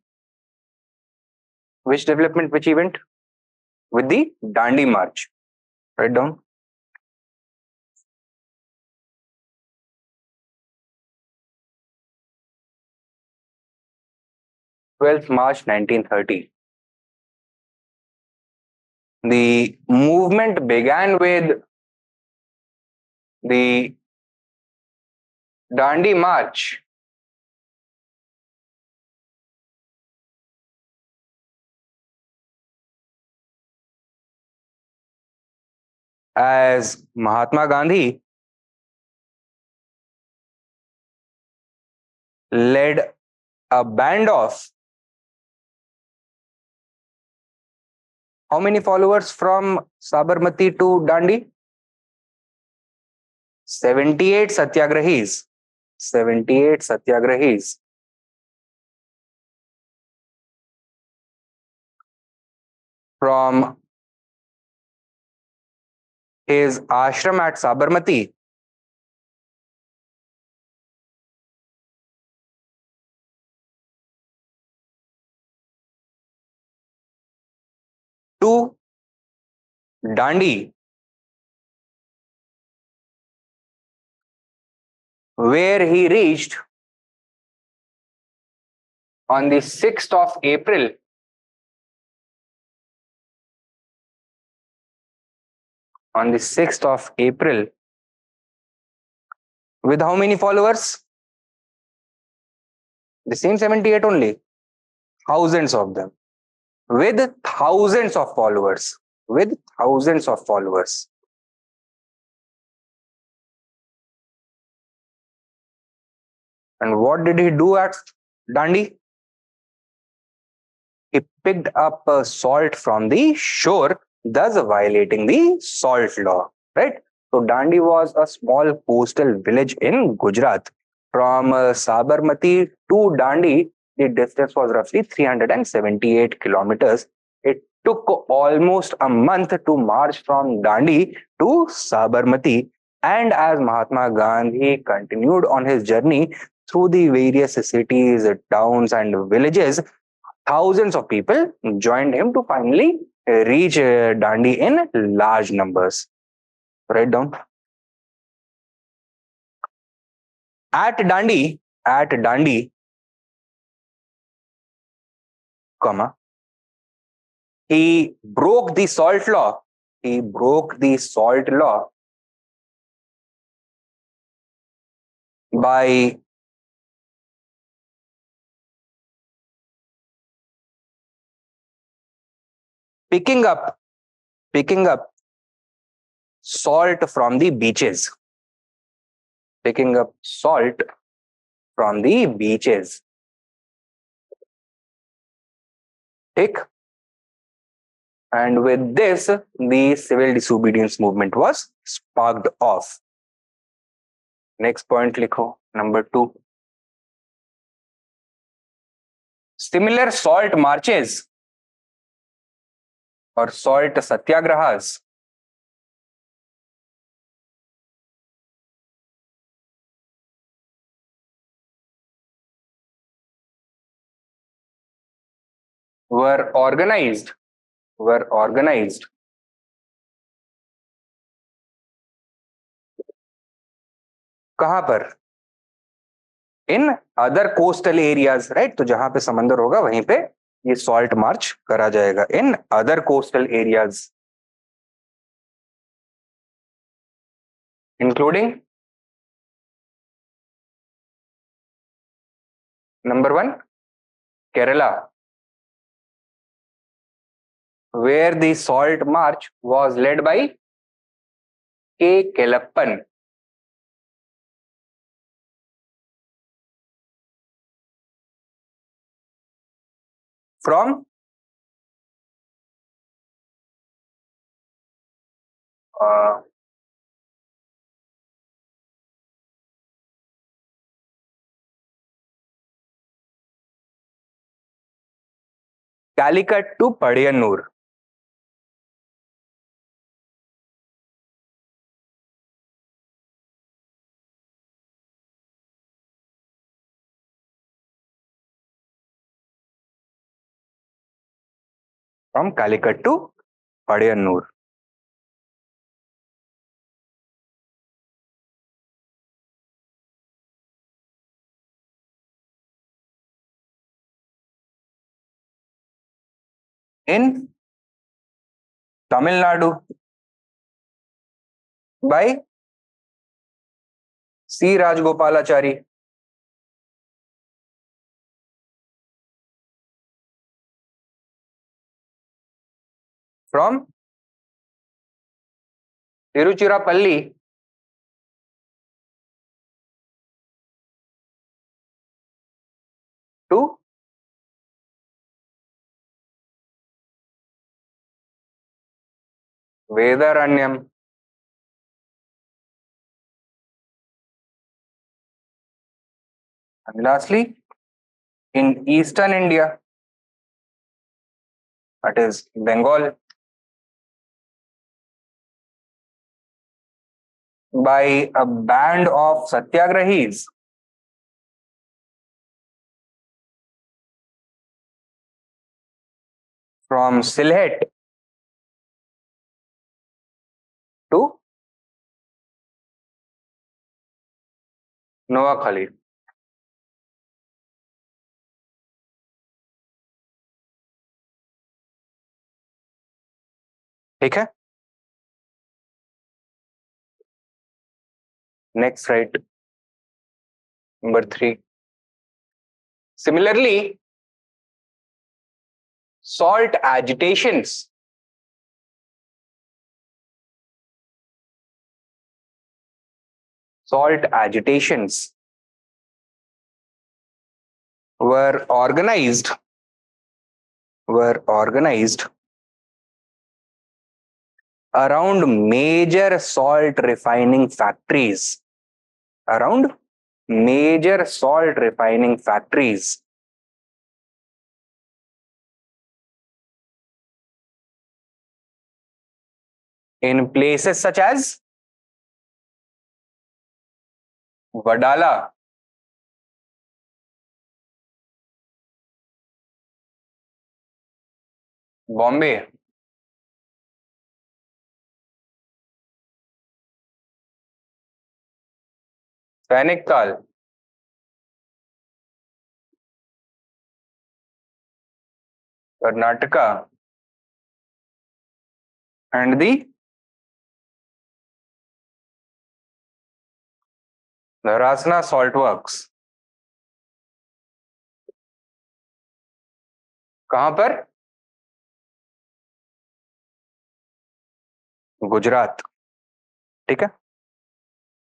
Which development, which event? With the Dandi March. Write down. 12th March 1930. The movement began with the Dandi March as Mahatma Gandhi led a band of how many followers from Sabarmati to Dandi? 78 satyagrahis. 78 satyagrahis. From his ashram at Sabarmati to Dandi, where he reached on the 6th of April. On the 6th of April, with how many followers? The same 78 only. Thousands of them. With thousands of followers. With thousands of followers. And what did he do at Dandi? He picked up salt from the shore, thus violating the salt law, right? So Dandi was a small coastal village in Gujarat. From Sabarmati to Dandi, the distance was roughly 378 kilometers. It took almost a month to march from Dandi to Sabarmati. And as Mahatma Gandhi continued on his journey through the various cities, towns, and villages, thousands of people joined him to finally reach Dandi in large numbers. Write down. At Dandi, comma, he broke the salt law. He broke the salt law by picking up salt from the beaches. Picking up salt from the beaches. Take. And with this, the civil disobedience movement was sparked off. Next point likho, number 2. Similar salt marches or salt satyagrahas were organized कहां पर? In other coastal areas, right? तो जहां पे समंदर होगा वहीं पे ये सॉल्ट मार्च करा जाएगा. In other coastal areas including number 1 Kerala, where the salt march was led by K. Kelappan. From Calicut to Padiyanur. From Calicut to Padiyanur. In Tamil Nadu by C. Rajgopalachari. From Tiruchirappalli to Vedaranyam. And lastly, in eastern India, that is Bengal, by a band of satyagrahis from Sylhet to Noakhali. ठीक है. Next, right. Number 3. Similarly, salt agitations were organized around major salt refining factories. In places such as Vadala, Bombay, Sainiktal, Karnataka, and the Dharasna salt works. कहां पर? गुजरात. ठीक है.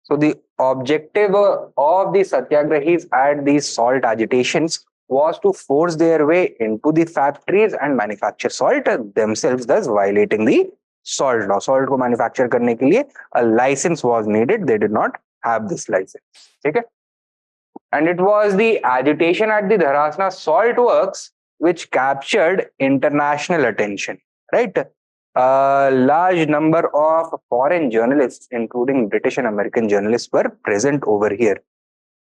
So the objective of the satyagrahis at these salt agitations was to force their way into the factories and manufacture salt themselves, thus violating the salt law. Salt को manufacture करने के लिए a license was needed. They did not have this license. ठीक है. And it was the agitation at the Dharasna salt works which captured international attention, right? A large number of foreign journalists, including British and American journalists, were present over here.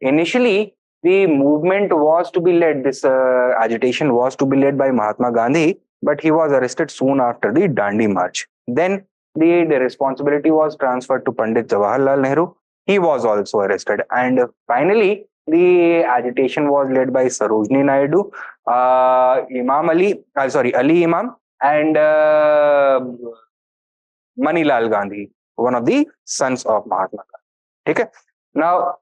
Initially, the movement was to be led, this agitation was to be led by Mahatma Gandhi, but he was arrested soon after the Dandi March. Then the responsibility was transferred to Pandit Jawaharlal Nehru. He was also arrested. And finally, the agitation was led by Sarojini Naidu, Ali Imam, and Manilal Gandhi, one of the sons of Mahatma Gandhi. Okay? Now,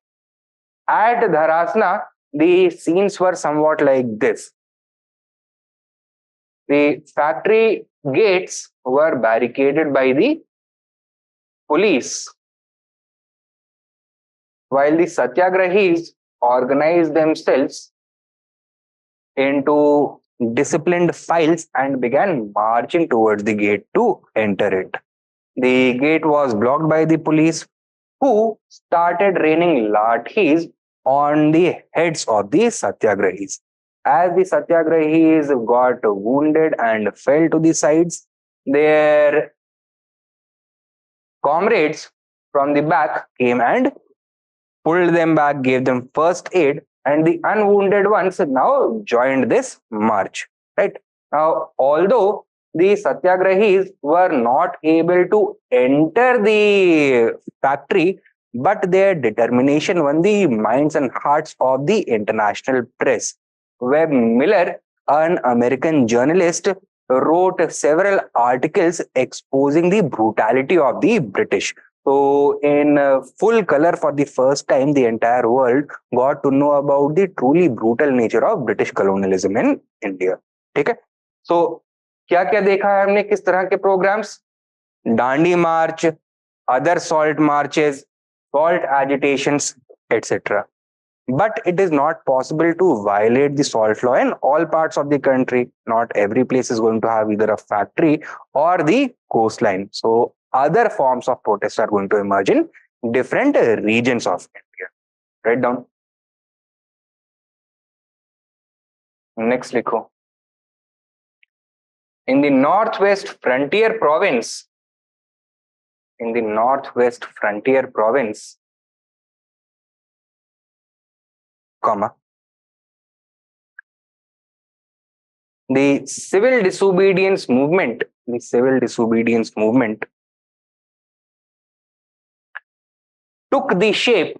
at Dharasna, the scenes were somewhat like this. The factory gates were barricaded by the police, while the satyagrahis organized themselves into disciplined files and began marching towards the gate to enter it. The gate was blocked by the police, who started raining lathis on the heads of the satyagrahis. As the satyagrahis got wounded and fell to the sides, their comrades from the back came and pulled them back, gave them first aid, and the unwounded ones now joined this march. Right? Now, although the satyagrahis were not able to enter the factory, but their determination won the minds and hearts of the international press. Webb Miller, an American journalist, wrote several articles exposing the brutality of the British. So, in full color, for the first time, the entire world got to know about the truly brutal nature of British colonialism in India. ठीक है? So, क्या क्या देखा है हमने, किस तरह के programmes? Dandi March, other salt marches, salt agitations, etc. But it is not possible to violate the salt law in all parts of the country. Not every place is going to have either a factory or the coastline. So other forms of protest are going to emerge in different regions of India. Write down. Next, likho. In the Northwest Frontier Province, comma, the civil disobedience movement took the shape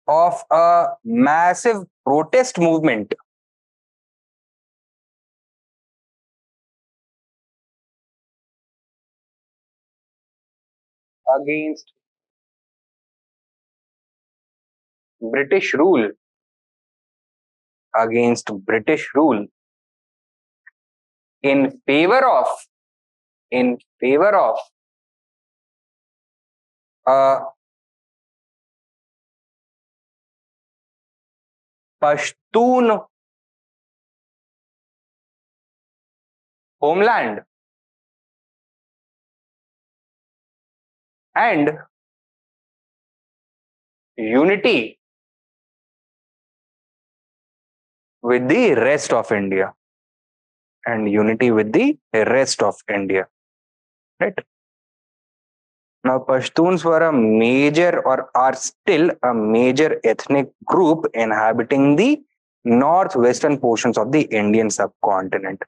of a massive protest movement against British rule in favor of a Pashtun homeland and unity with the rest of India. Right? Now, Pashtuns were a major or are still a major ethnic group inhabiting the northwestern portions of the Indian subcontinent.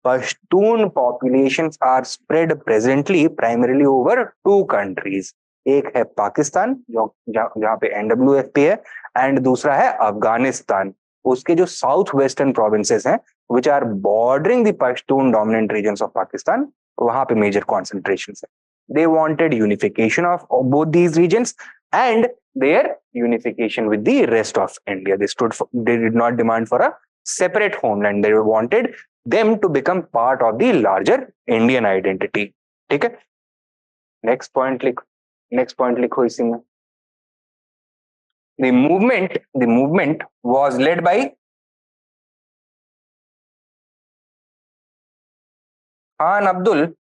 Pashtun populations are spread presently primarily over two countries. एक है पाकिस्तान जहाँ पे NWFP है and दूसरा है अफगानिस्तान. उसके जो south western provinces हैं which are bordering the Pashtun dominant regions of Pakistan, वहां पे major concentrations है. They wanted unification of both these regions and their unification with the rest of India. They did not demand for a separate homeland. They wanted them to become part of the larger Indian identity. ठीक है? Next point लिखो इसी में. The movement was led by Khan Abdul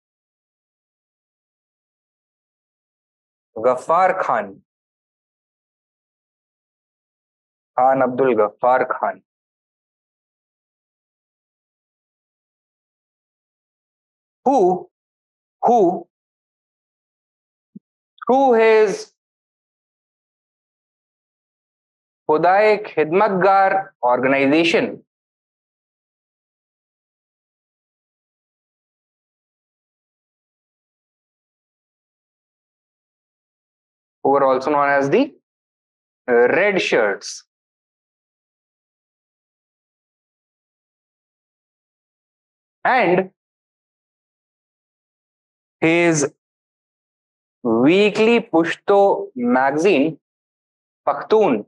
Ghaffar Khan. Who through his Khudae Khidmatgar organization who were also known as the Red Shirts. And his weekly Pushto magazine, Pakhtun,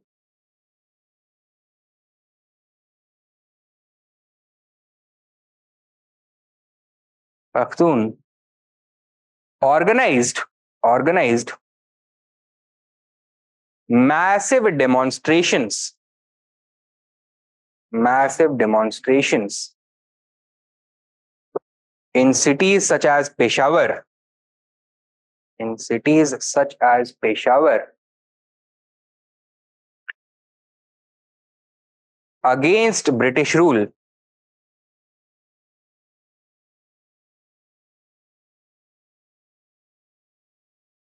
organized massive demonstrations in cities such as Peshawar, against British rule.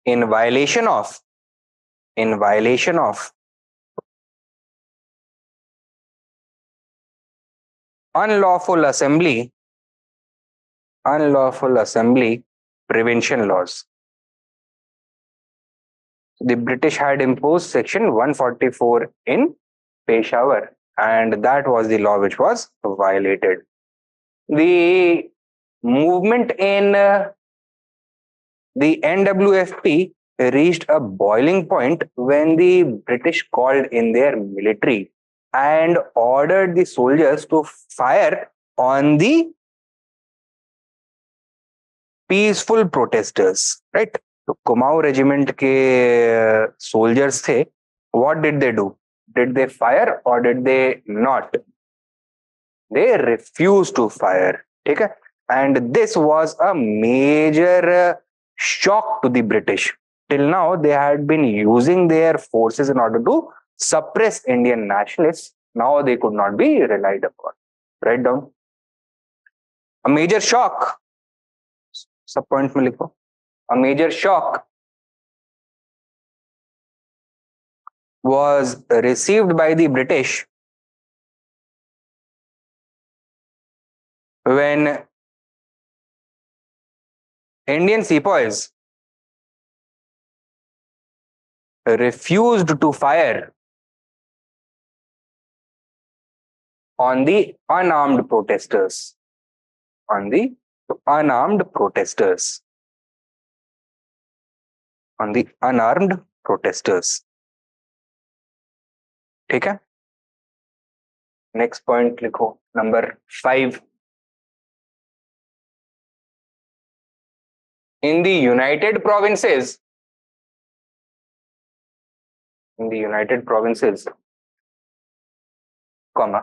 In violation of unlawful assembly prevention laws. The British had imposed section 144 in Peshawar, and that was the law which was violated. The movement in the NWFP reached a boiling point when the British called in their military and ordered the soldiers to fire on the peaceful protesters, right? तो Kumaon Regiment के soldiers थे. What did they do? Did they fire और did they not? They refuse to fire. ठीक है. And this was a major shock to the British. Till now, they had been using their forces in order to suppress Indian nationalists. Now they could not be relied upon. Write down. A major shock. सब point में लिखो. A major shock was received by the British when Indian sepoys refused to fire on the unarmed protesters. On the unarmed protesters. On the unarmed protesters. ठीक है. Next point लिखो, number 5. In the United Provinces, comma,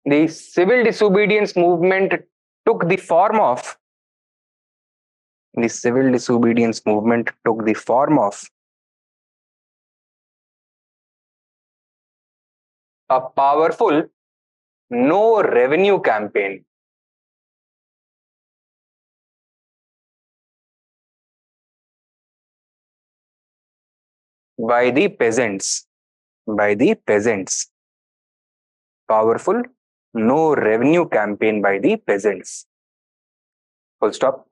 the civil disobedience movement took the form of a powerful no revenue campaign. By the peasants. Powerful no revenue campaign by the peasants. Full stop.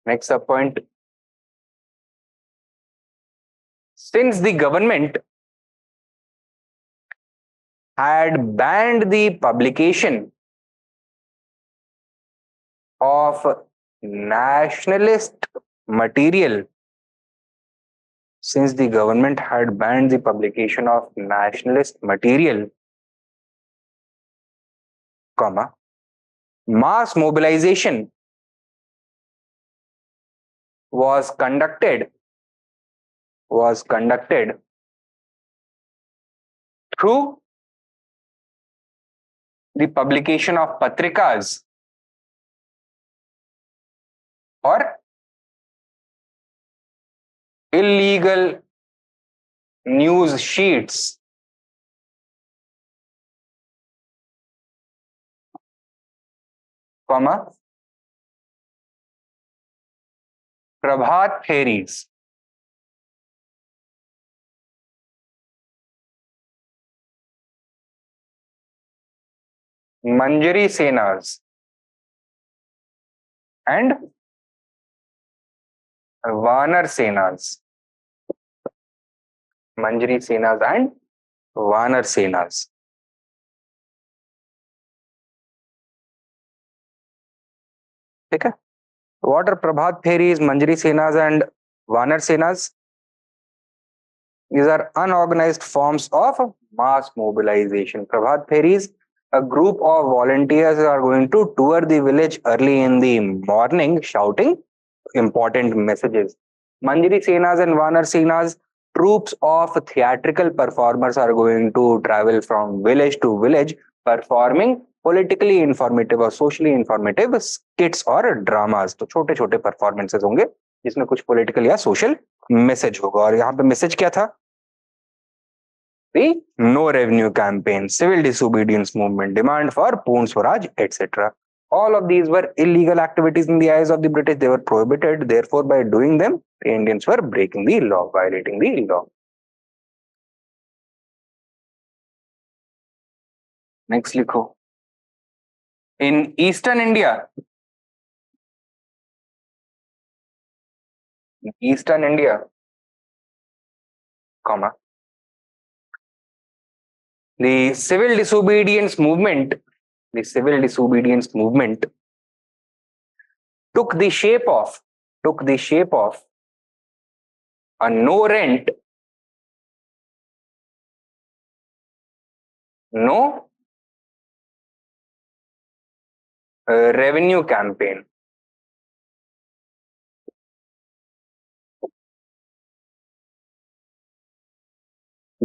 Next up point. Since the government had banned the publication of nationalist material, comma, mass mobilization was conducted through the publication of patrikas or illegal news sheets, comma, prabhat fairies, manjari senas and vanar senas. Manjari senas and vanar senas. ठीक है. What are Prabhat Fairies, Manjari Senas and Vanar Senas? These are unorganized forms of mass mobilization. Prabhat Fairies, a group of volunteers are going to tour the village early in the morning shouting important messages. Manjari Senas and Vanar Senas, troops of theatrical performers are going to travel from village to village performing politically informative और socially informative skits और dramas. तो छोटे छोटे performances होंगे जिसमें कुछ political या social message होगा. और यहाँ पे message क्या था? The no revenue campaign, civil disobedience movement, demand for Poorna Swaraj, etc. All of these were illegal activities in the eyes of the British. They were prohibited. Therefore, by doing them, the Indians were breaking the law, violating the law. Next लिखो. In Eastern India, comma, the civil disobedience movement took the shape of a no rent, no revenue campaign.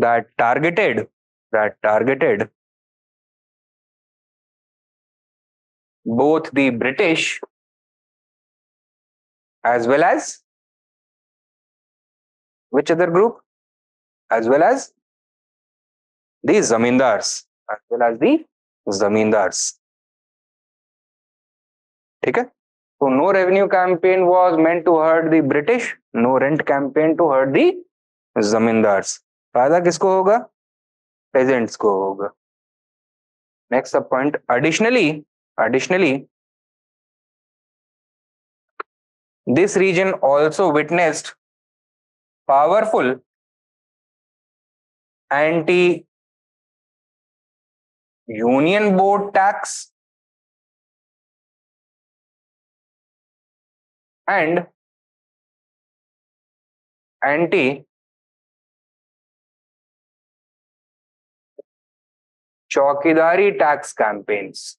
that targeted both the British as well as which other group? As well as the zamindars. Okay? So no revenue campaign was meant to hurt the British, no rent campaign to hurt the zamindars. फायदा किसको होगा? Peasants को होगा. Next sub point. Additionally, this region also witnessed powerful anti-union board tax and anti-chowkidari tax campaigns.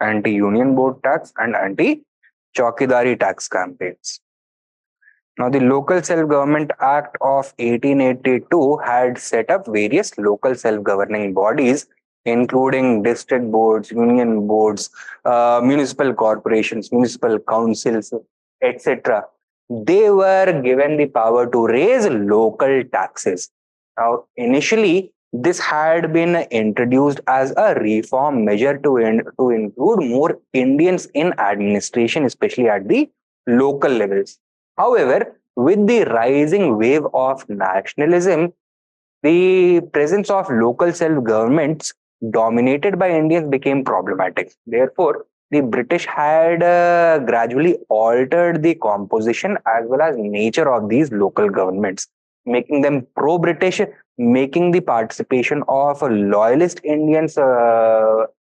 Anti-union board tax and anti-chowkidari tax campaigns. Now, the Local Self-Government Act of 1882 had set up various local self-governing bodies, including district boards, union boards, municipal corporations, municipal councils, etc. They were given the power to raise local taxes. Now, initially, this had been introduced as a reform measure to include more Indians in administration, especially at the local levels. However, with the rising wave of nationalism, the presence of local self-governments dominated by Indians became problematic. Therefore, the British had gradually altered the composition as well as nature of these local governments, making them pro-British, making the participation of loyalist Indians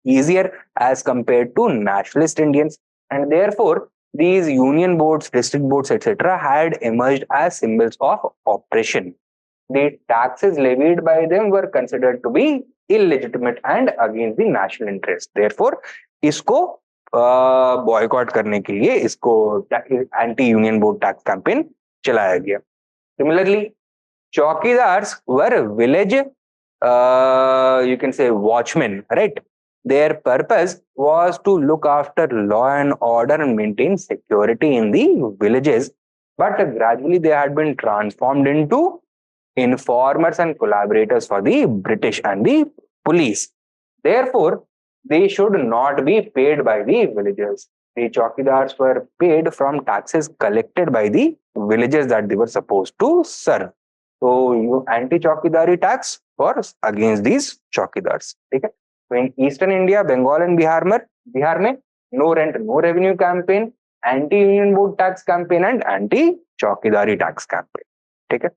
easier as compared to nationalist Indians. And therefore, these union boards, district boards, etc. had emerged as symbols of oppression. The taxes levied by them were considered to be illegitimate and against the national interest. Therefore, इसको boycott करने के लिए इसको anti union board tax campaign चलाया गया. Similarly, chowkidars were village, you can say watchmen, right? Their purpose was to look after law and order and maintain security in the villages, but gradually they had been transformed into informers and collaborators for the British and the police. Therefore, they should not be paid by the villagers. The chowkidars were paid from taxes collected by the villages that they were supposed to serve. So, anti-chowkidari tax was against these chowkidars. Okay? So in Eastern India, Bengal and Bihar में no rent, no revenue campaign, anti-union board tax campaign and anti-chowkidari tax campaign. ठीक है?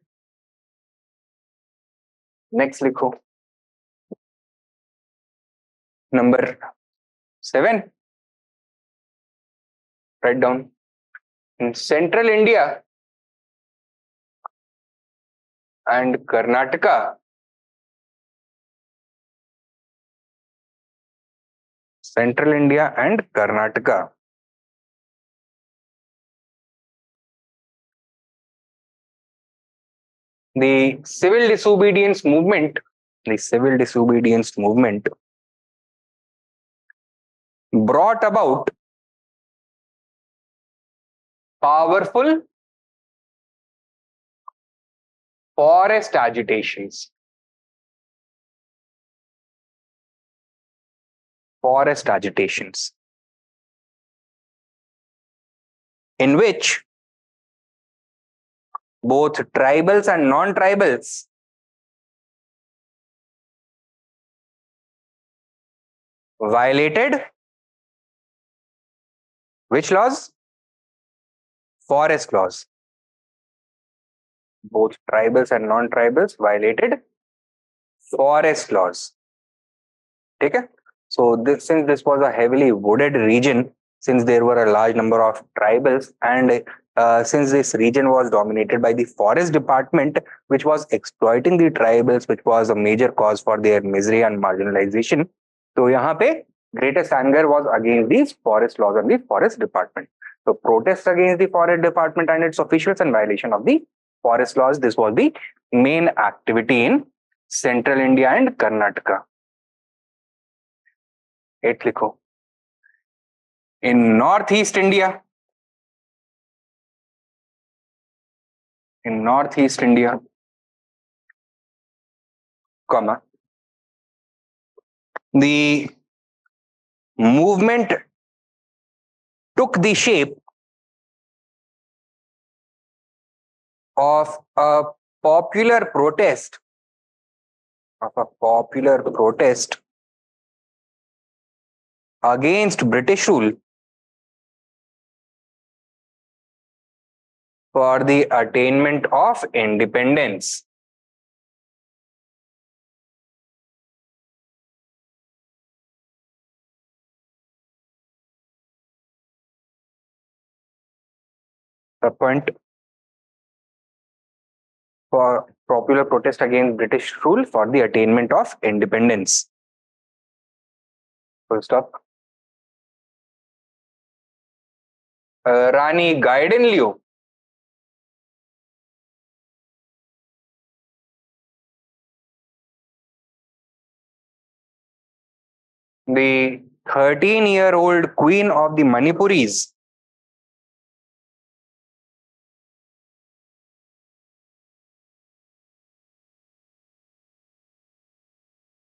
Next लिखो. Number 7. Write down. In Central India and Karnataka, Central India and Karnataka, the civil disobedience movement brought about powerful forest agitations. In which both tribals and non-tribals violated which laws? Forest laws. Both tribals and non-tribals violated forest laws. Okay? So since this was a heavily wooded region, since there were a large number of tribals, and since this region was dominated by the forest department, which was exploiting the tribals, which was a major cause for their misery and marginalization. So यहाँ पे greatest anger was against these forest laws and the forest department. So protests against the forest department and its officials and violation of the forest laws. This was the main activity in central India and Karnataka. 8 likho. In northeast India, comma, the movement took the shape of a popular protest against British rule for the attainment of independence. The point for popular protest against British rule for the attainment of independence. Full stop. Rani Gaidenliu. The 13-year-old queen of the Manipuris,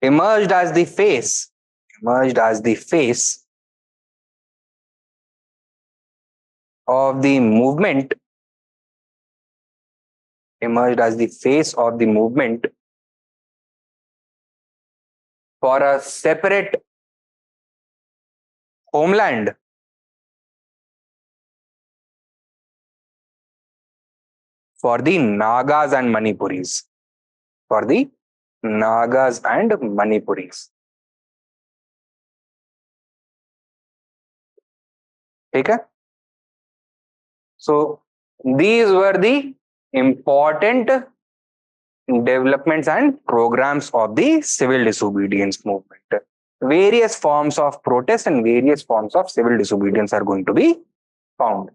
emerged as the face of the movement for a separate homeland for the Nagas and Manipuris. Okay? So these were the important developments and programs of the civil disobedience movement. Various forms of protest and various forms of civil disobedience are going to be found.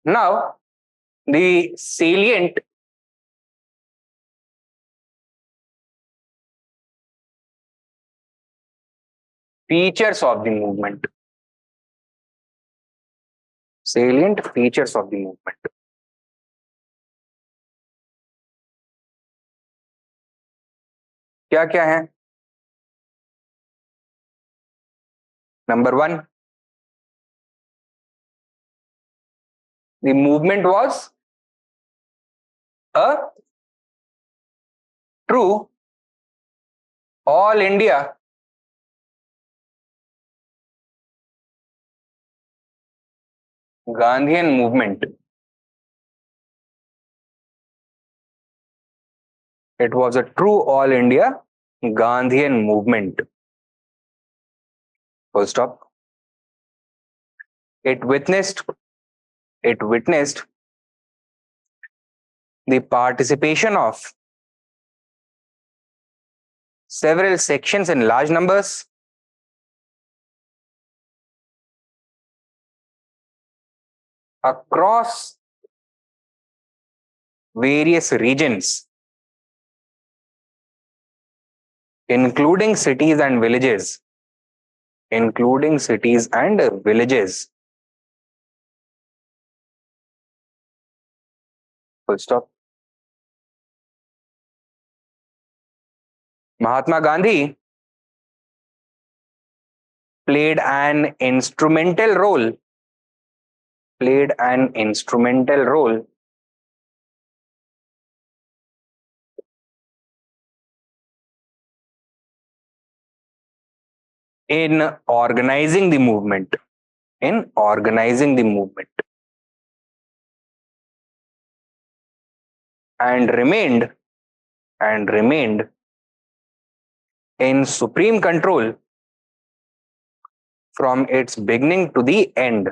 Now, the salient features of the movement. क्या क्या है? Number 1, the movement was a true all India Gandhian movement. It was a true all India Gandhian movement. Full stop. It witnessed the participation of several sections in large numbers across various regions, including cities and villages. Full stop. Mahatma Gandhi played an instrumental role in organizing the movement, and remained in supreme control from its beginning to the end.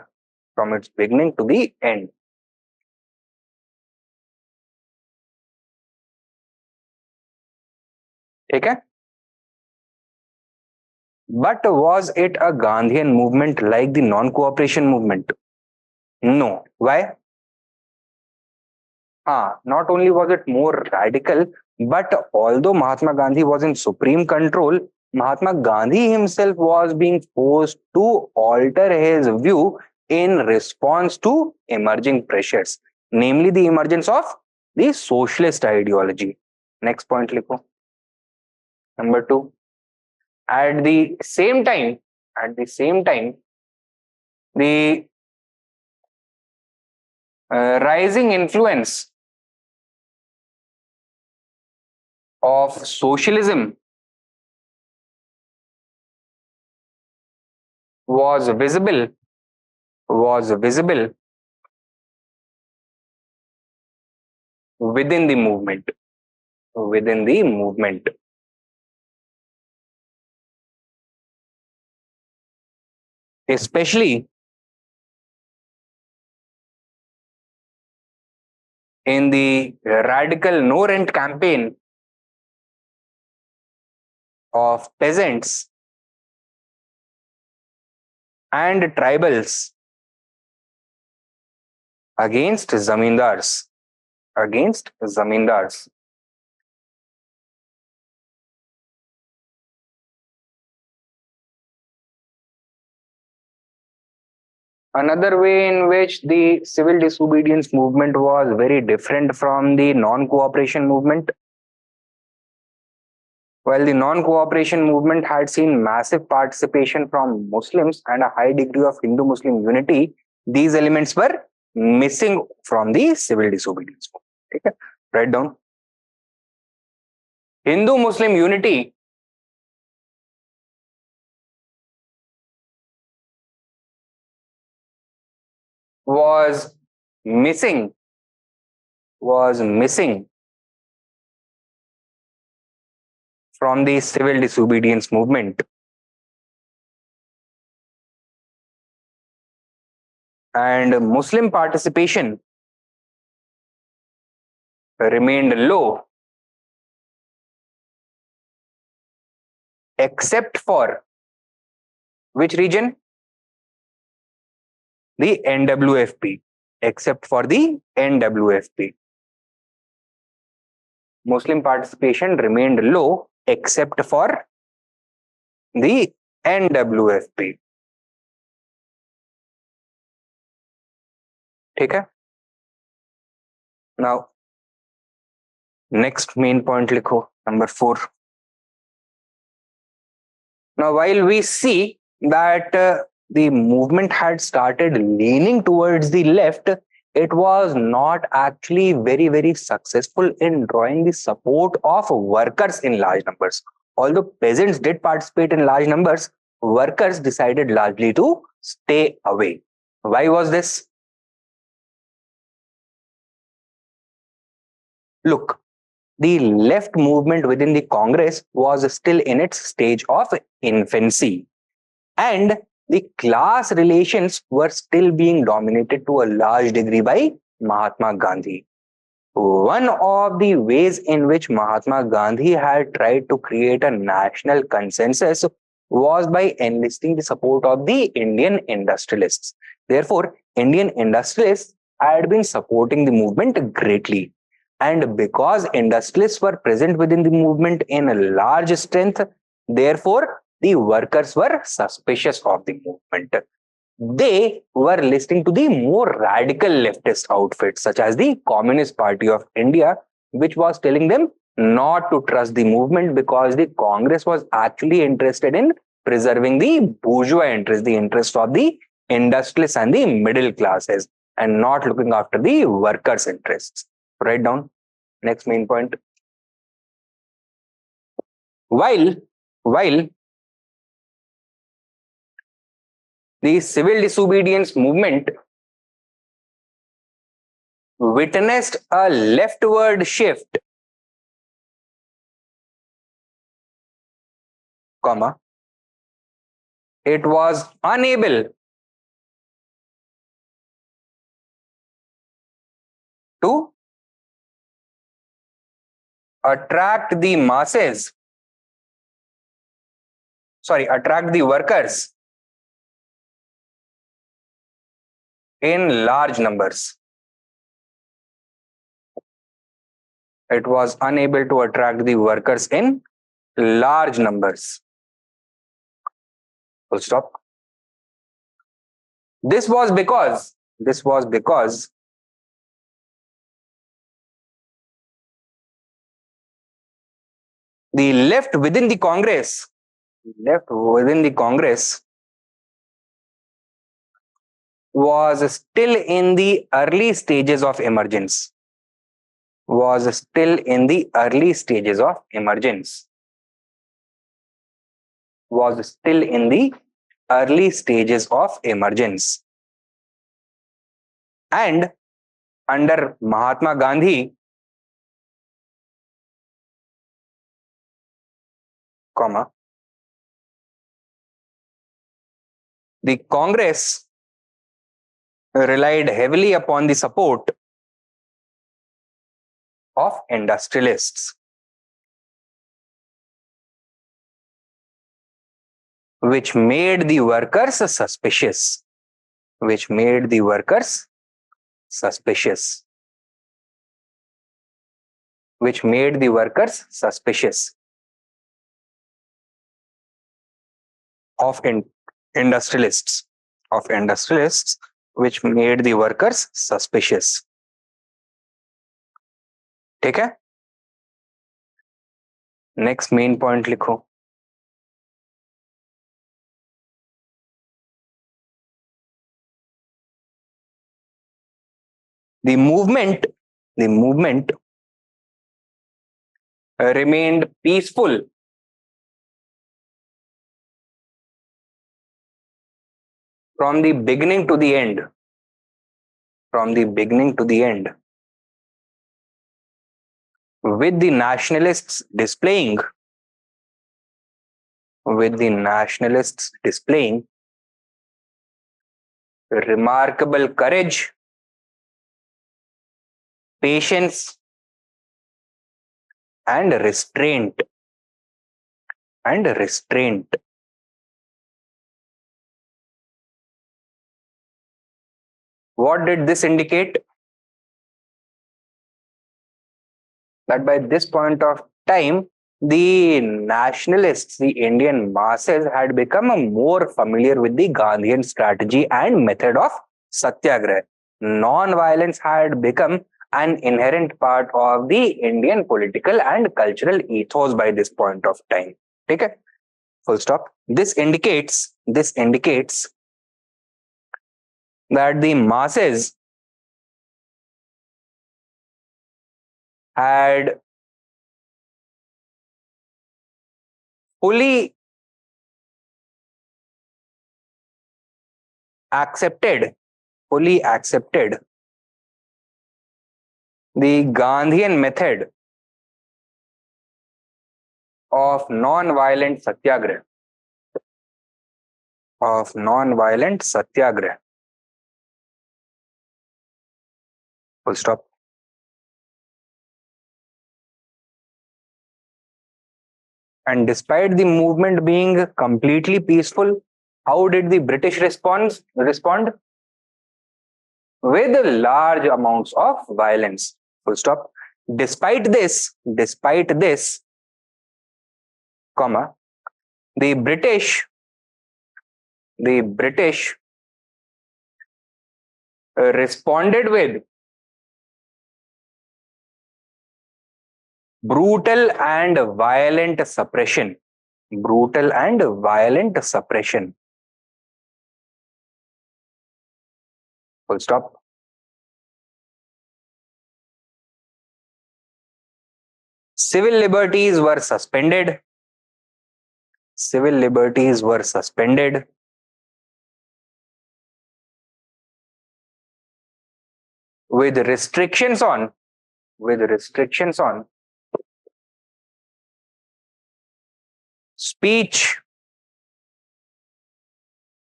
ठीक है? But was it a Gandhian movement like the non-cooperation movement? No. Why? Not only was it more radical, but although Mahatma Gandhi was in supreme control, Mahatma Gandhi himself was being forced to alter his view in response to emerging pressures, namely the emergence of the socialist ideology. Next point, Liko. Number two. At the same time, the rising influence of socialism was visible was visible within the movement especially in the radical no rent campaign of peasants and tribals against zamindars. Another way in which the civil disobedience movement was very different from the non-cooperation movement. While the non-cooperation movement had seen massive participation from Muslims and a high degree of Hindu-Muslim unity, these elements were missing from the civil disobedience movement. Okay? Write down. Hindu-Muslim unity was missing from the civil disobedience movement, and Muslim participation remained low except for which region? The NWFP. Except for the NWFP. Muslim participation remained low except for the NWFP. Okay? Now, next main point likho, number 4. Now, while we see that the movement had started leaning towards the left, it was not actually very, very successful in drawing the support of workers in large numbers. Although peasants did participate in large numbers, workers decided largely to stay away. Why was this? Look, the left movement within the Congress was still in its stage of infancy, and the class relations were still being dominated to a large degree by Mahatma Gandhi. One of the ways in which Mahatma Gandhi had tried to create a national consensus was by enlisting the support of the Indian industrialists. Therefore, Indian industrialists had been supporting the movement greatly. And because industrialists were present within the movement in a large strength, therefore, the workers were suspicious of the movement. They were listening to the more radical leftist outfits, such as the Communist Party of India, which was telling them not to trust the movement because the Congress was actually interested in preserving the bourgeois interest, the interest of the industrialists and the middle classes, and not looking after the workers' interests. Write down. Next main point. While the civil disobedience movement witnessed a leftward shift, comma, it was unable to attract the masses attract the workers in large numbers. It was unable to attract the workers in large numbers. Full stop. This was because the left within the Congress was still in the early stages of emergence. And under Mahatma Gandhi, the Congress relied heavily upon the support of industrialists, which made the workers suspicious. Of industrialists, which made the workers suspicious. ठीक है? Next main point लिखो. The movement remained peaceful from the beginning to the end. With the nationalists displaying remarkable courage, patience, and restraint. What did this indicate? That by this point of time, the nationalists, the Indian masses, had become more familiar with the Gandhian strategy and method of satyagraha. Non-violence had become an inherent part of the Indian political and cultural ethos by this point of time. Okay? Full stop. This indicates that the masses had fully accepted the Gandhian method of non-violent satyagraha. Full stop. And despite the movement being completely peaceful, how did the British respond? With large amounts of violence. Full stop. Despite this, comma, the British responded with brutal and violent suppression. Full stop. Civil liberties were suspended. With restrictions on speech,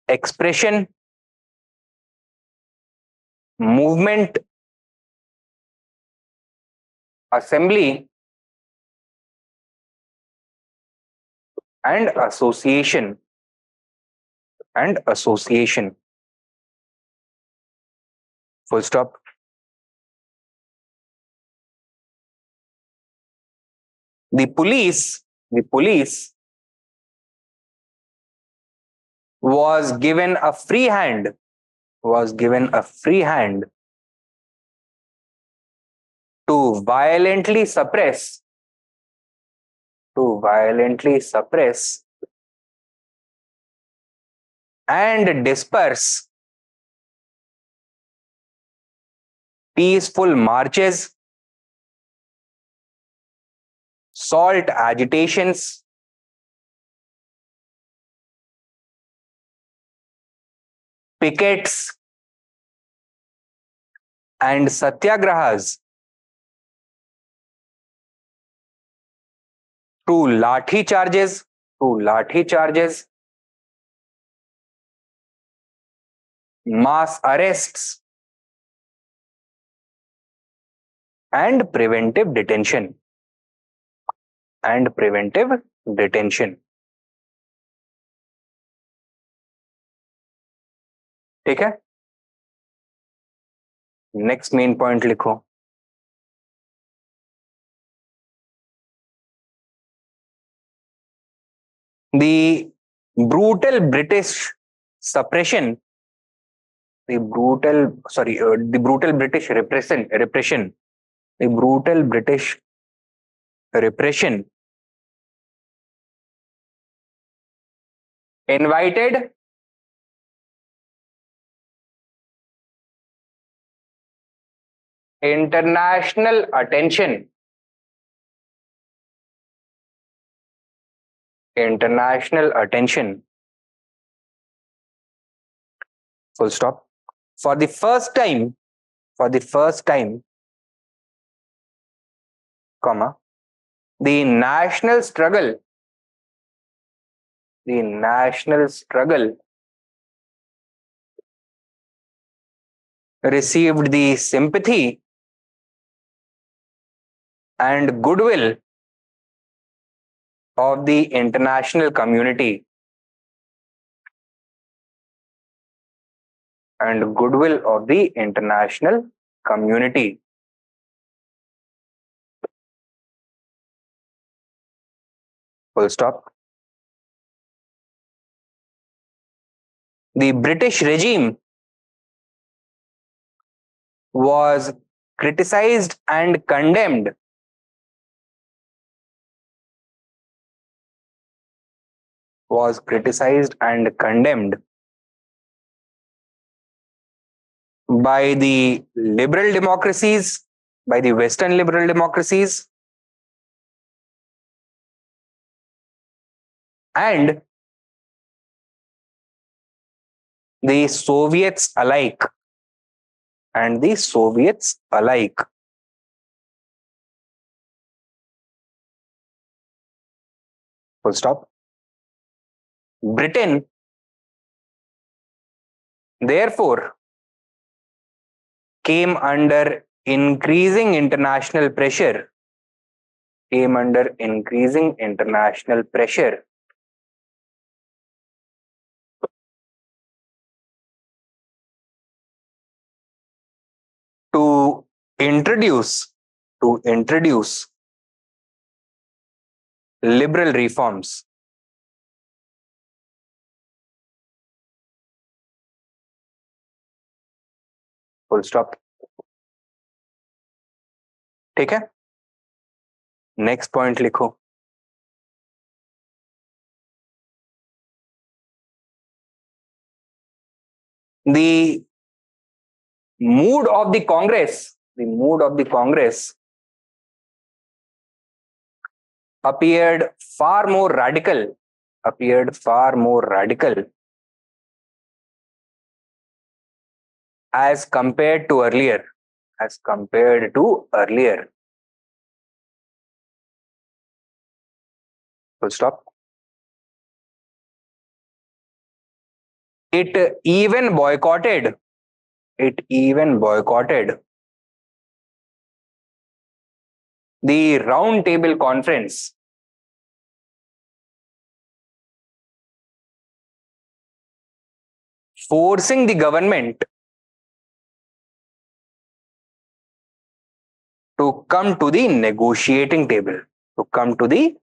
expression, movement, assembly, and association. Full stop. The police was given a free hand to violently suppress and disperse peaceful marches, salt agitations, pickets, and satyagrahas through lathi charges, mass arrests, and preventive detention. ठीक है, next main point लिखो. The brutal British suppression, the brutal British repression invited international attention. Full stop. For the first time, comma, the national struggle received the sympathy and goodwill of the international community. Full stop. The British regime was criticized and condemned by the liberal democracies, by the Western liberal democracies, and the Soviets alike. Full stop. Britain, therefore, came under increasing international pressure to introduce liberal reforms. Full stop. ठीक है, next point लिखो. The mood of the Congress appeared far more radical as compared to earlier. Full stop. It even boycotted the round table conference forcing the government to come to the negotiating table. To come to the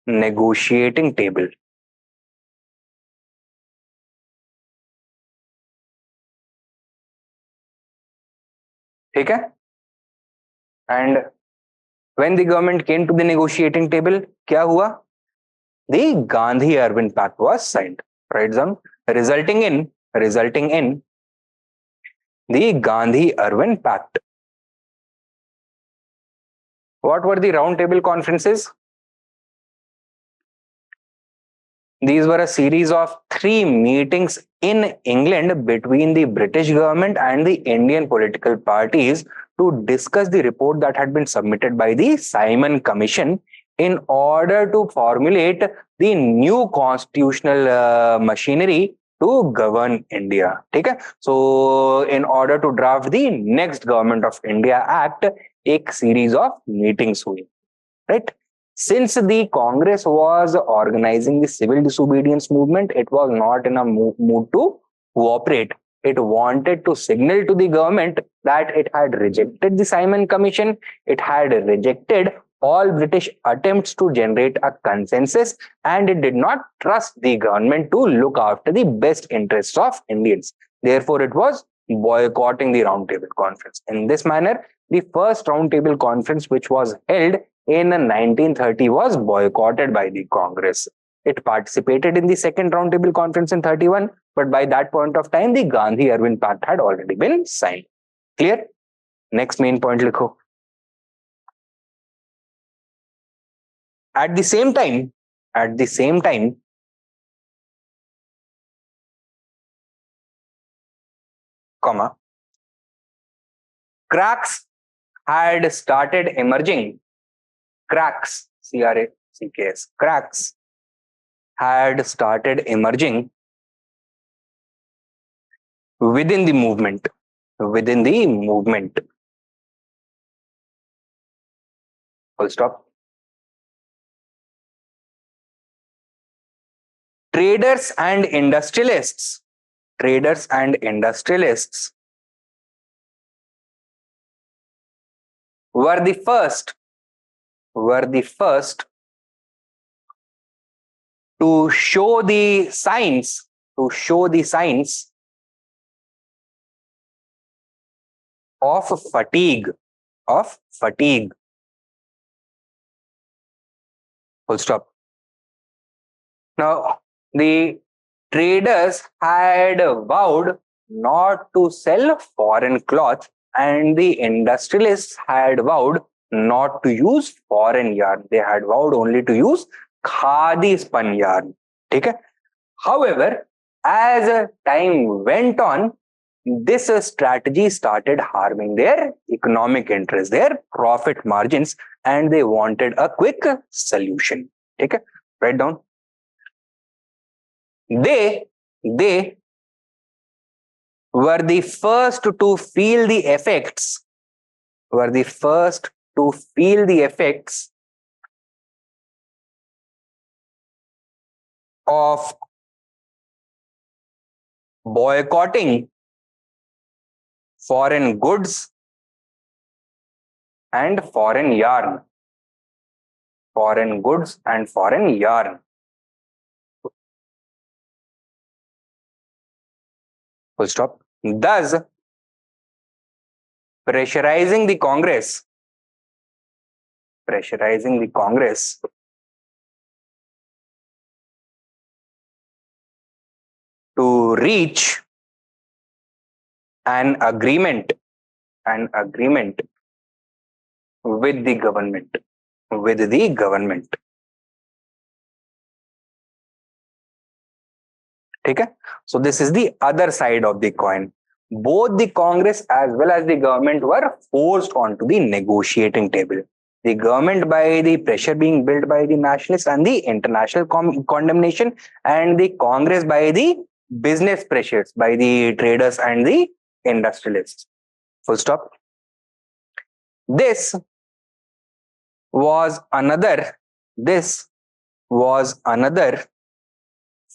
negotiating table. ठीक है? And when the government came to the negotiating table, क्या हुआ? The Gandhi-Irwin Pact was signed, right? Resulting in the Gandhi-Irwin Pact. What were the roundtable conferences? These were a series of 3 meetings in England between the British government and the Indian political parties to discuss the report that had been submitted by the Simon Commission in order to formulate the new constitutional machinery to govern India. Okay? So, in order to draft the next Government of India Act, a series of meetings हुई, right? Since the Congress was organizing the civil disobedience movement, it was not in a mood to cooperate. It wanted to signal to the government that it had rejected the Simon Commission, it had rejected all British attempts to generate a consensus, and it did not trust the government to look after the best interests of Indians. Therefore, it was boycotting the Roundtable Conference. In this manner, the first Roundtable Conference, which was held in 1930, was boycotted by the Congress. It participated in the second Roundtable Conference in 31, but by that point of time, the Gandhi-Irwin Pact had already been signed. Clear? Next main point likho. At the same time, comma, cracks had started emerging. Cracks, C-R-A-C-K-S, cracks had started emerging within the movement. Full stop. Traders and industrialists were the first to show the signs of fatigue. Full stop. Now, the traders had vowed not to sell foreign cloth, and the industrialists had vowed not to use foreign yarn. They had vowed only to use khadi spun yarn. Okay? However, as time went on, this strategy started harming their economic interests, their profit margins, and they wanted a quick solution. Okay? Write down. They were the first to feel the effects of boycotting foreign goods and foreign yarn. Full stop. Thus, pressurizing the Congress to reach an agreement with the government. Okay? So this is the other side of the coin. Both the Congress as well as the government were forced onto the negotiating table. The government by the pressure being built by the nationalists and the international condemnation, and the Congress by the business pressures by the traders and the industrialists. Full stop. This was another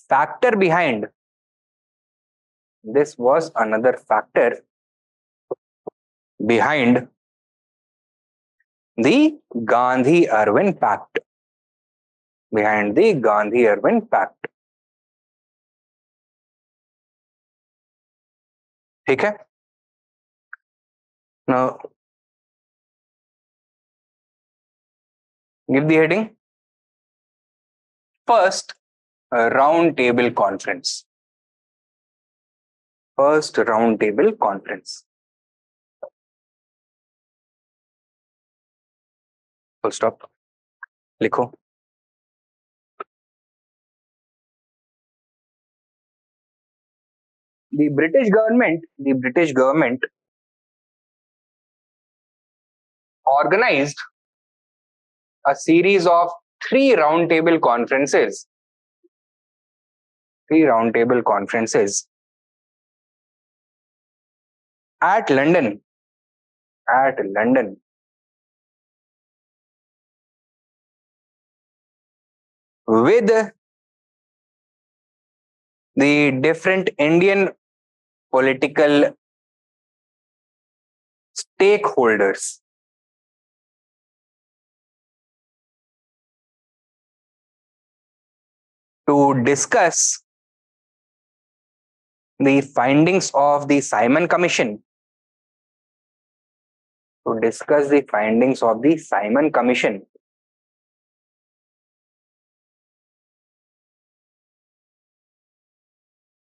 factor behind This was another factor behind the Gandhi-Irwin Pact. Behind the Gandhi-Irwin Pact. ठीक है? Now, give the heading. First, round table conference. First round table conference. Full stop. लिखो. The British government organized a series of three roundtable conferences at London with the different Indian political stakeholders. To discuss the findings of the Simon Commission.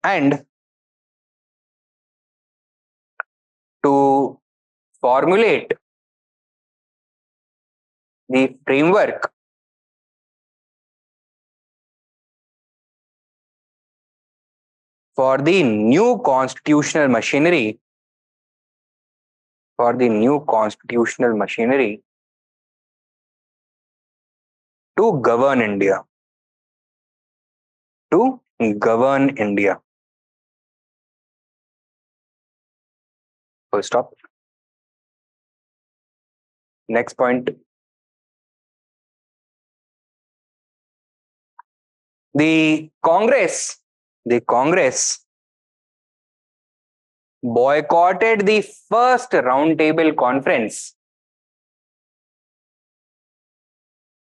And to formulate the framework for the new constitutional machinery to govern India. Full stop. Next point. The Congress boycotted the first roundtable conference.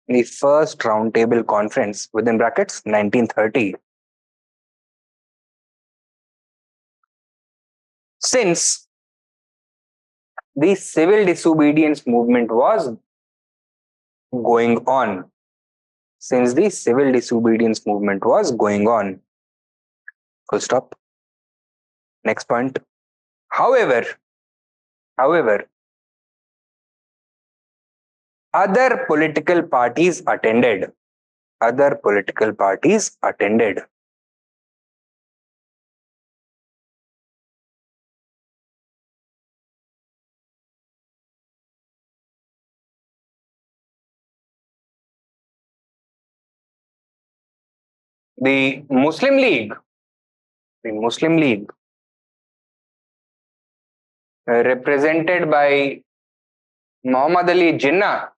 The first roundtable conference within brackets 1930. Since the civil disobedience movement was going on. Full stop. Next point. However, other political parties attended. The Muslim League represented by Muhammad Ali Jinnah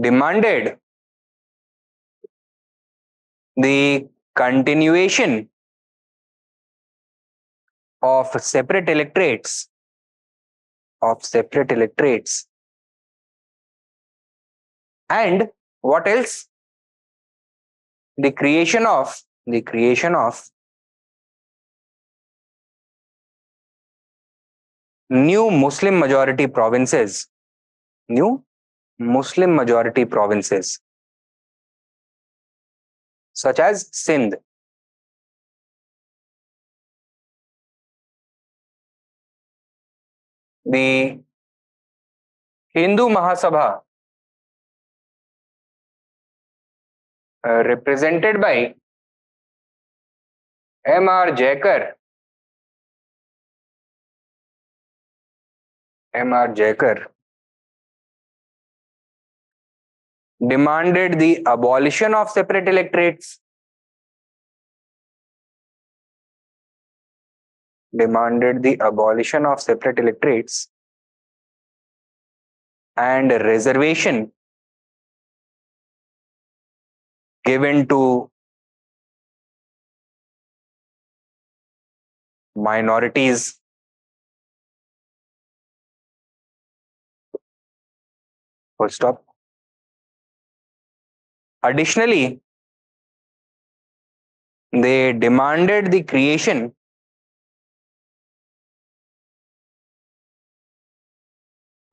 demanded the continuation of separate electorates and what else? The creation of new Muslim majority provinces such as Sindh. The Hindu Mahasabha represented by M.R. Jayakar demanded the abolition of separate electorates and reservation given to minorities. Full stop. Additionally, they demanded the creation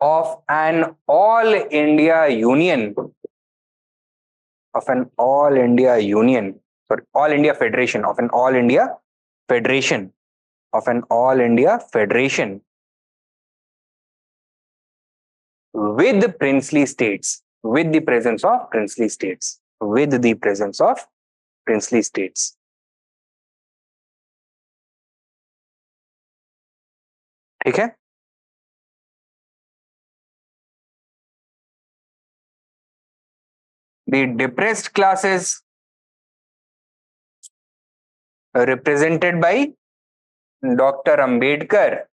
of an all India union, of an all India union, sorry, all India federation, of an all India federation, of an all India federation with the princely states, with the presence of princely states, with the presence of princely states. ठीक है? The depressed classes represented by Dr. Ambedkar,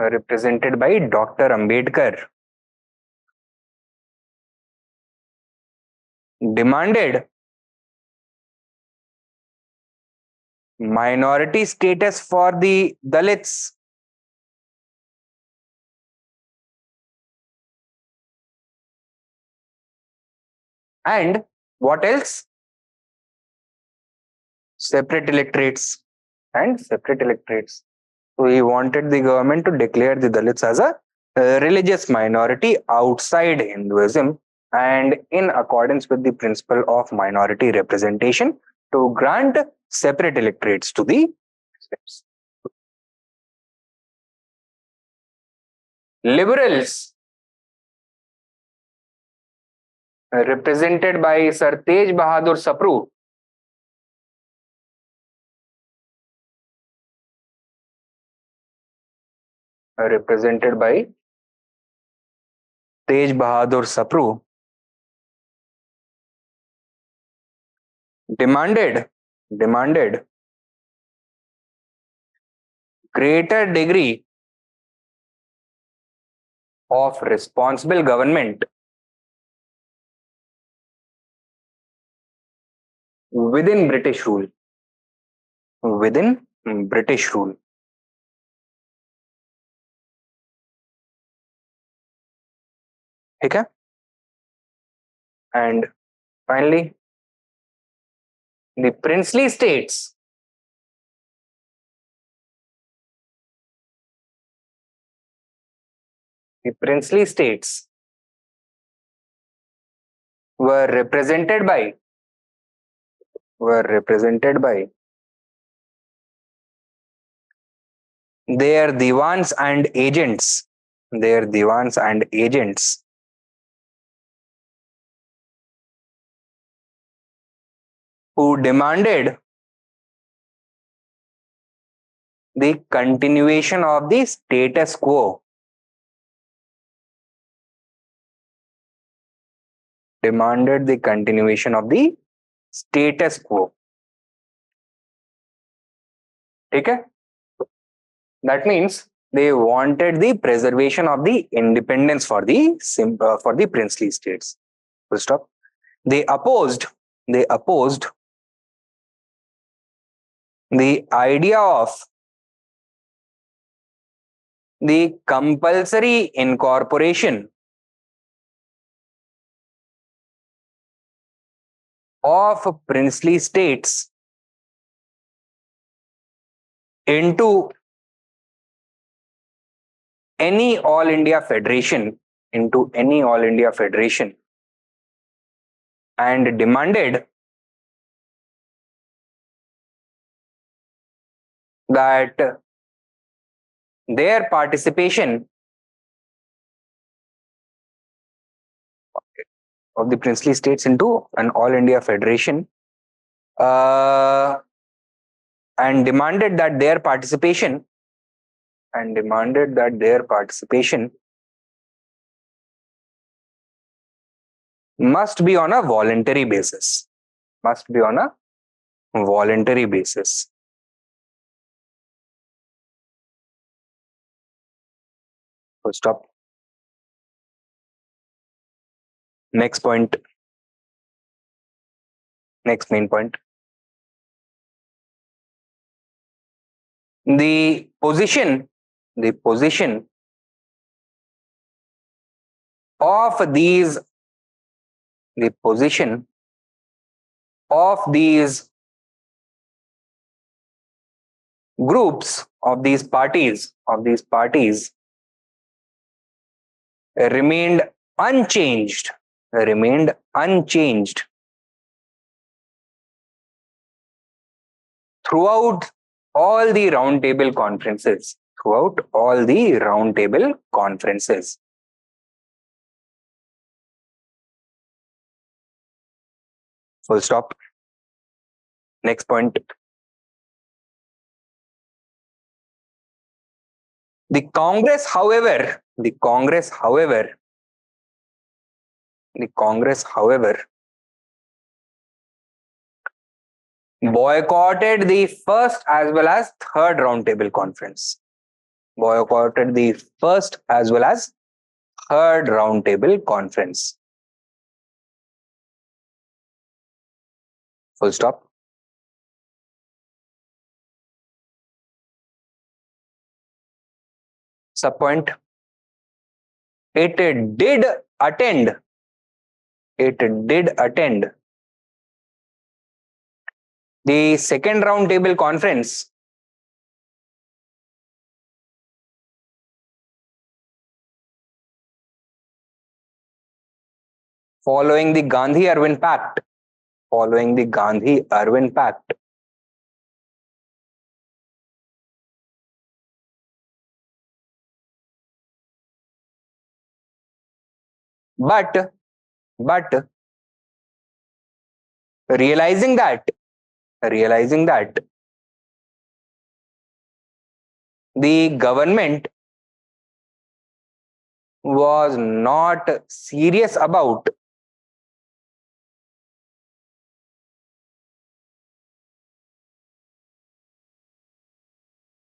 represented by Dr. Ambedkar, demanded minority status for the Dalits, and what else? Separate electorates and separate electorates. So he wanted the government to declare the Dalits as a religious minority outside Hinduism, and in accordance with the principle of minority representation, to grant separate electorates to the Muslims. Liberals, represented by Sir Tej Bahadur Sapru, represented by Tej Bahadur Sapru, demanded greater degree of responsible government within British rule. Within British rule. ठीक है? And finally, the princely states were represented by their divans and agents, who demanded the continuation of the status quo. Demanded the continuation of the status quo. ठीक है? That means they wanted the preservation of the independence for the princely states. Full stop. They opposed the idea of the compulsory incorporation of princely states into any all India federation, and demanded that their participation of the princely states into an all India federation, and demanded that their participation must be on a voluntary basis. Full stop. Next point. Next main point. The position of these groups, of these parties remained unchanged throughout all the roundtable conferences. Full stop. Next point. The Congress, however, boycotted the first as well as third roundtable conference. Full stop. Subpoint. It did attend the second roundtable conference following the Gandhi-Irwin Pact. But realizing that the government was not serious about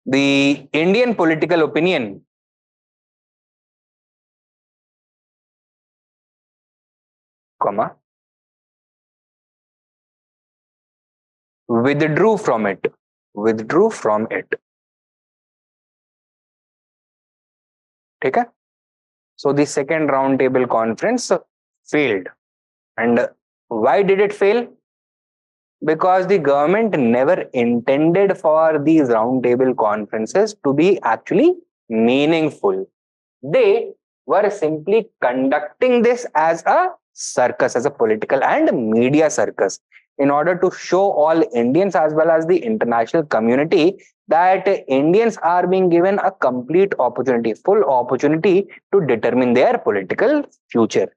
the Indian political opinion, withdrew from it. Okay? So the second roundtable conference failed. And why did it fail? Because the government never intended for these roundtable conferences to be actually meaningful. They were simply conducting this as a circus, as a political and media circus, in order to show all Indians as well as the international community that Indians are being given a complete opportunity, full opportunity to determine their political future.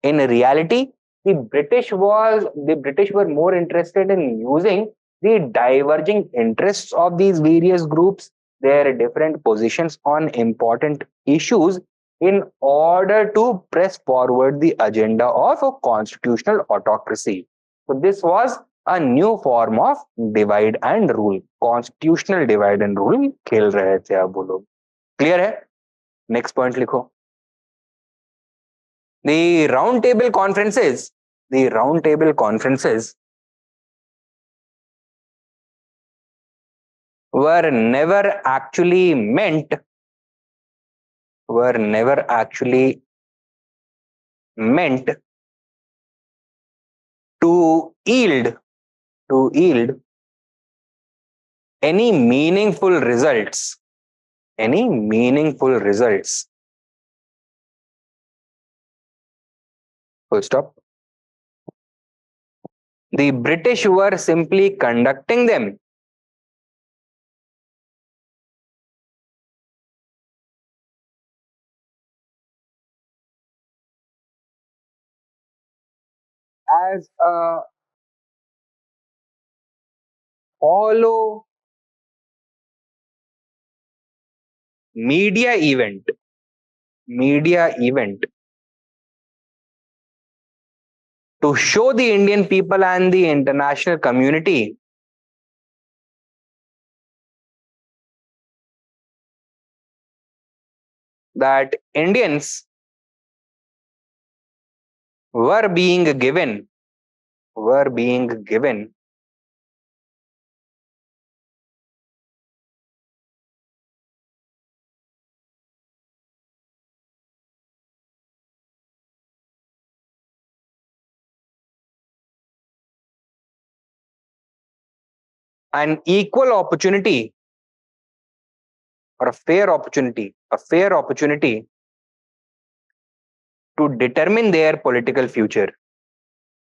In reality, the British were more interested in using the diverging interests of these various groups, their different positions on important issues, in order to press forward the agenda of a constitutional autocracy. So this was a new form of divide and rule, constitutional divide and rule खेल रहे थे अब वो लोग. Clear है? Next point लिखो. The roundtable conferences were never actually meant to yield any meaningful results. Full stop. The British were simply conducting them as a hollow media event to show the Indian people and the international community that Indians were being given an equal opportunity or a fair opportunity to determine their political future.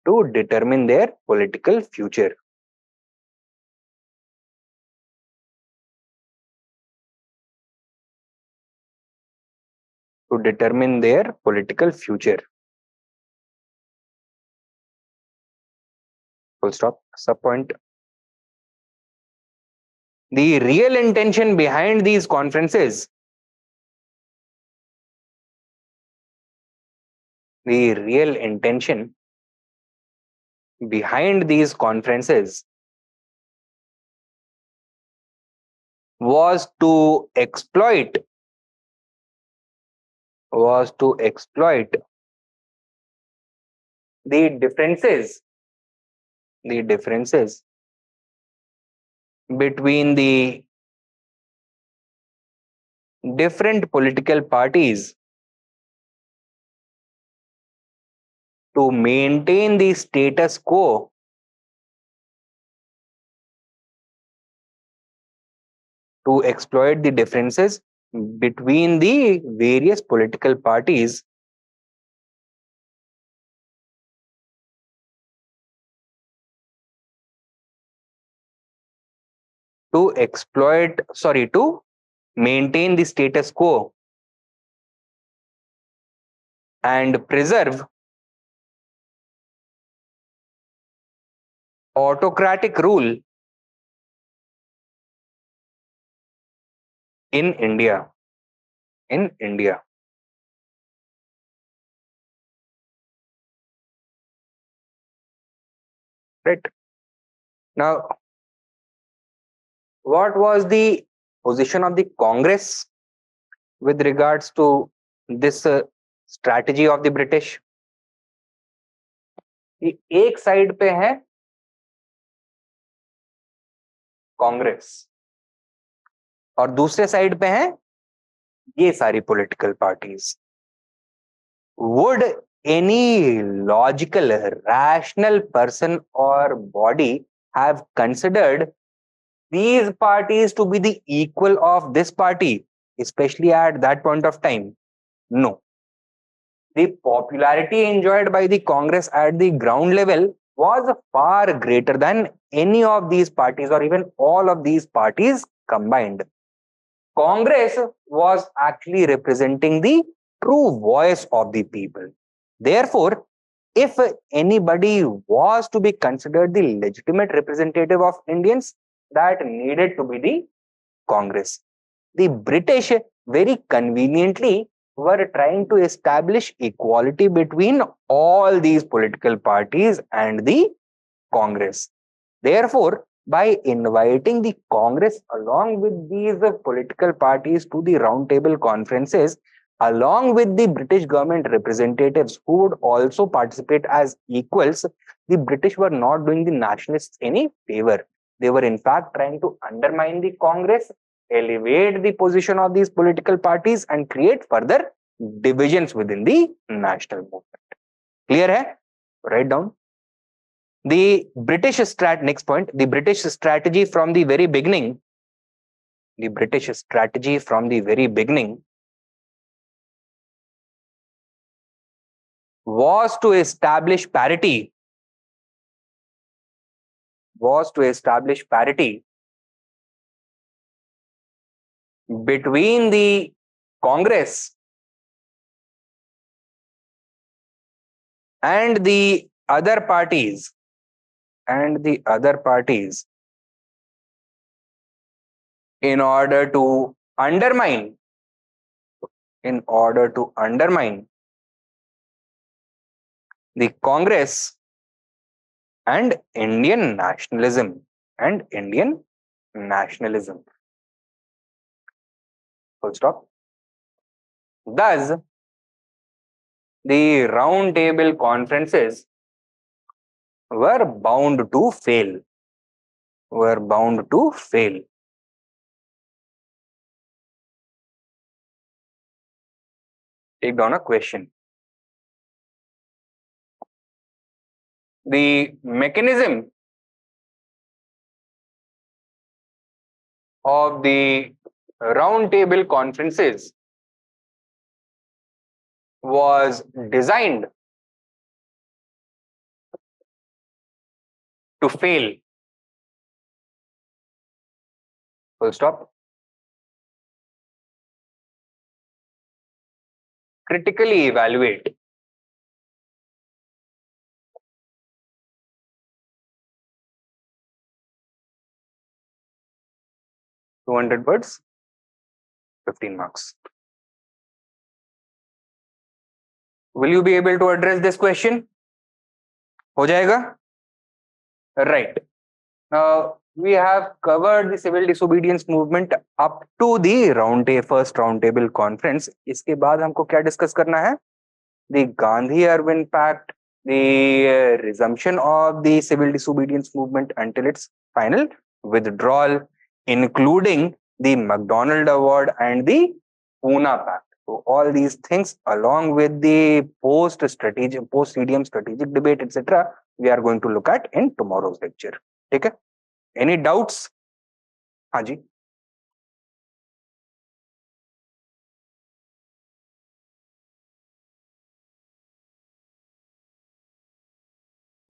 To determine their political future. To determine their political future. Full stop. Sub point. The real intention behind these conferences. The real intention behind these conferences was to exploit the differences between the different political parties to maintain the status quo to exploit the differences between the various political parties to maintain the status quo and preserve autocratic rule in India. Right. Now, what was the position of the Congress with regards to this strategy of the British? एक side पे है कांग्रेस और दूसरे side पे है ये सारी political parties. Would any logical, rational person or body have considered these parties to be the equal of this party, especially at that point of time? No. The popularity enjoyed by the Congress at the ground level was far greater than any of these parties or even all of these parties combined. Congress was actually representing the true voice of the people. Therefore, if anybody was to be considered the legitimate representative of Indians, that needed to be the Congress. The British very conveniently were trying to establish equality between all these political parties and the Congress. Therefore, by inviting the Congress along with these political parties to the roundtable conferences, along with the British government representatives who would also participate as equals, the British were not doing the nationalists any favor. They were in fact trying to undermine the Congress, elevate the position of these political parties and create further divisions within the national movement. Clear hai? Write down. The British strategy from the very beginning, was to establish parity between the Congress and the other parties in order to undermine the Congress and Indian nationalism. Full stop. Thus, the round table conferences were bound to fail. Were bound to fail. Take down a question. The mechanism of the round table conferences was designed to fail. Full stop. Critically evaluate. (200 words), 15 marks. Will you be able to address this question? हो जाएगा? Right. Now, we have covered the civil disobedience movement up to the first roundtable conference. इसके बाद हमको क्या discuss करना है? The Gandhi-Irwin Pact, the resumption of the civil disobedience movement until its final withdrawal, including the MacDonald Award and the Purna Pact. So all these things, along with the post-CDM strategic debate, etc., we are going to look at in tomorrow's lecture. Okay? Any doubts? हाँ जी.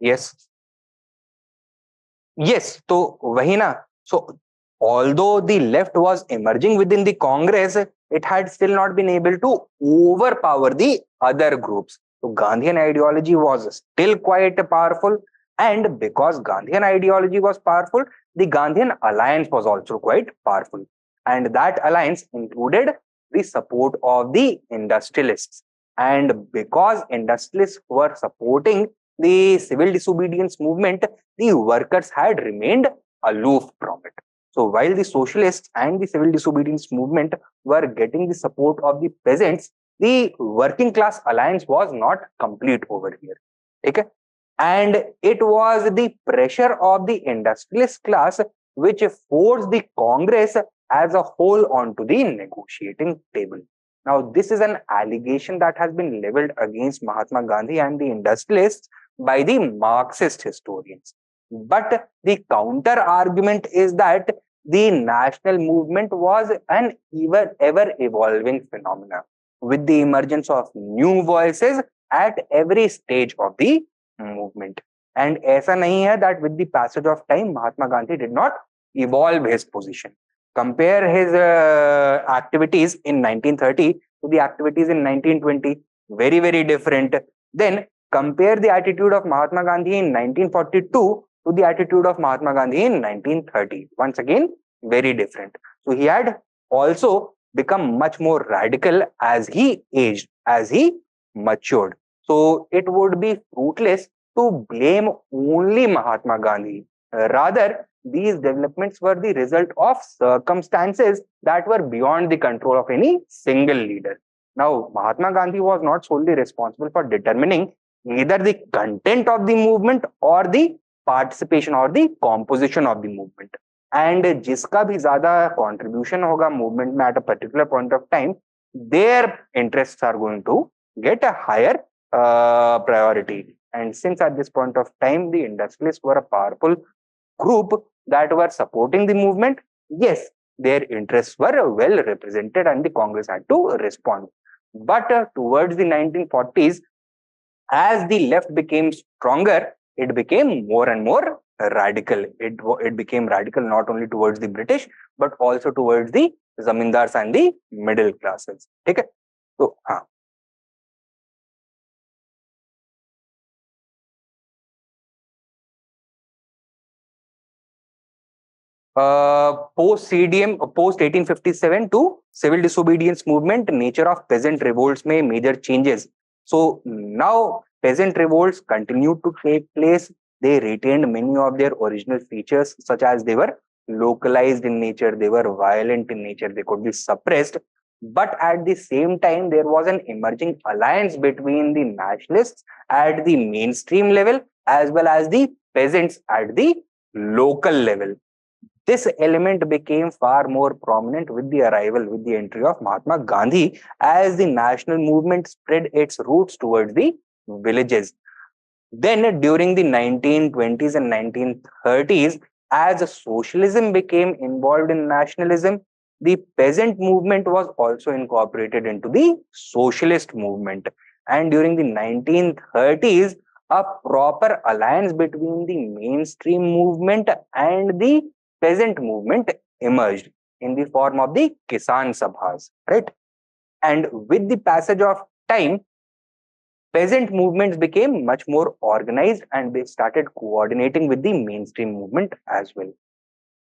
Yes. Yes. तो वही ना. So although the left was emerging within the Congress, it had still not been able to overpower the other groups. So Gandhian ideology was still quite powerful, and because Gandhian ideology was powerful, the Gandhian alliance was also quite powerful, and that alliance included the support of the industrialists. And because industrialists were supporting the civil disobedience movement, the workers had remained aloof from it. So while the socialists and the civil disobedience movement were getting the support of the peasants, the working class alliance was not complete over here. Okay? And it was the pressure of the industrialist class which forced the Congress as a whole onto the negotiating table. Now, this is an allegation that has been leveled against Mahatma Gandhi and the industrialists by the Marxist historians. But the counter argument is that the national movement was an ever evolving phenomenon with the emergence of new voices at every stage of the movement. And ऐसा नहीं है that with the passage of time, Mahatma Gandhi did not evolve his position. Compare his activities in 1930 to the activities in 1920. Very, very different. Then compare the attitude of Mahatma Gandhi in 1942 to the attitude of Mahatma Gandhi in 1930. Once again, very different. So he had also become much more radical as he aged, as he matured. So it would be fruitless to blame only Mahatma Gandhi. Rather, these developments were the result of circumstances that were beyond the control of any single leader. Now, Mahatma Gandhi was not solely responsible for determining either the content of the movement or the participation or the composition of the movement. And जिसका भी ज़्यादा contribution होगा movement में at a particular point of time, their interests are going to get a higher priority. And since at this point of time the industrialists were a powerful group that were supporting the movement, yes, their interests were well represented and the Congress had to respond. But towards the 1940s, as the left became stronger, it became more and more radical. It became radical not only towards the British, but also towards the zamindars and the middle classes. Okay? So, post-CDM, post-1857 to civil disobedience movement, nature of peasant revolts may major changes. So now peasant revolts continued to take place. They retained many of their original features, such as they were localized in nature, they were violent in nature, they could be suppressed. But at the same time, there was an emerging alliance between the nationalists at the mainstream level as well as the peasants at the local level. This element became far more prominent with the entry of Mahatma Gandhi, as the national movement spread its roots towards the villages. Then, during the 1920s and 1930s, as socialism became involved in nationalism, the peasant movement was also incorporated into the socialist movement. And during the 1930s, a proper alliance between the mainstream movement and the peasant movement emerged in the form of the Kisan Sabhas, right? And with the passage of time, peasant movements became much more organized and they started coordinating with the mainstream movement as well.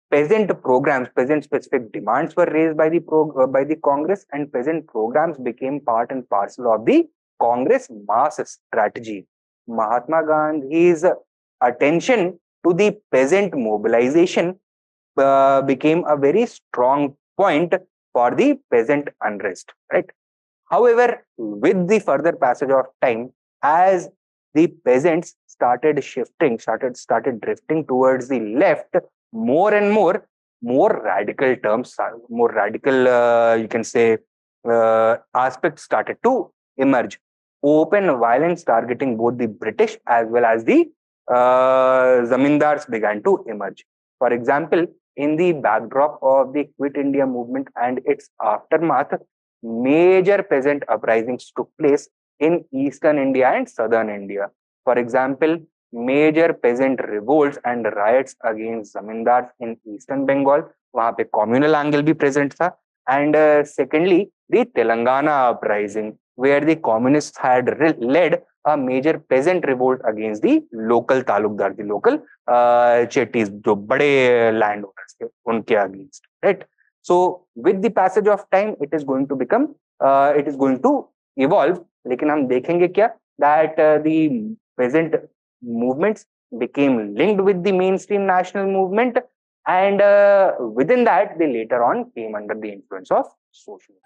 Peasant programs, peasant specific demands were raised by the Congress, and peasant programs became part and parcel of the Congress mass strategy. Mahatma Gandhi's attention to the peasant mobilization became a very strong point for the peasant unrest, right? However, with the further passage of time, as the peasants started shifting, started drifting towards the left, more and more radical terms, more radical, you can say, aspects started to emerge. Open violence targeting both the British as well as the zamindars began to emerge. For example, in the backdrop of the Quit India movement and its aftermath, major peasant uprisings took place in eastern India and southern India. For example, major peasant revolts and riots against zamindars in eastern Bengal. वहाँ पे communal angle भी present था. And secondly, the Telangana uprising, where the communists had led a major peasant revolt against the local talukdar, the local chettis, जो बड़े landowners थे, उनके against, right? So with the passage of time, it is going to evolve. लेकिन हम देखेंगे क्या that the peasant movements became linked with the mainstream national movement, and within that they later on came under the influence of socialism.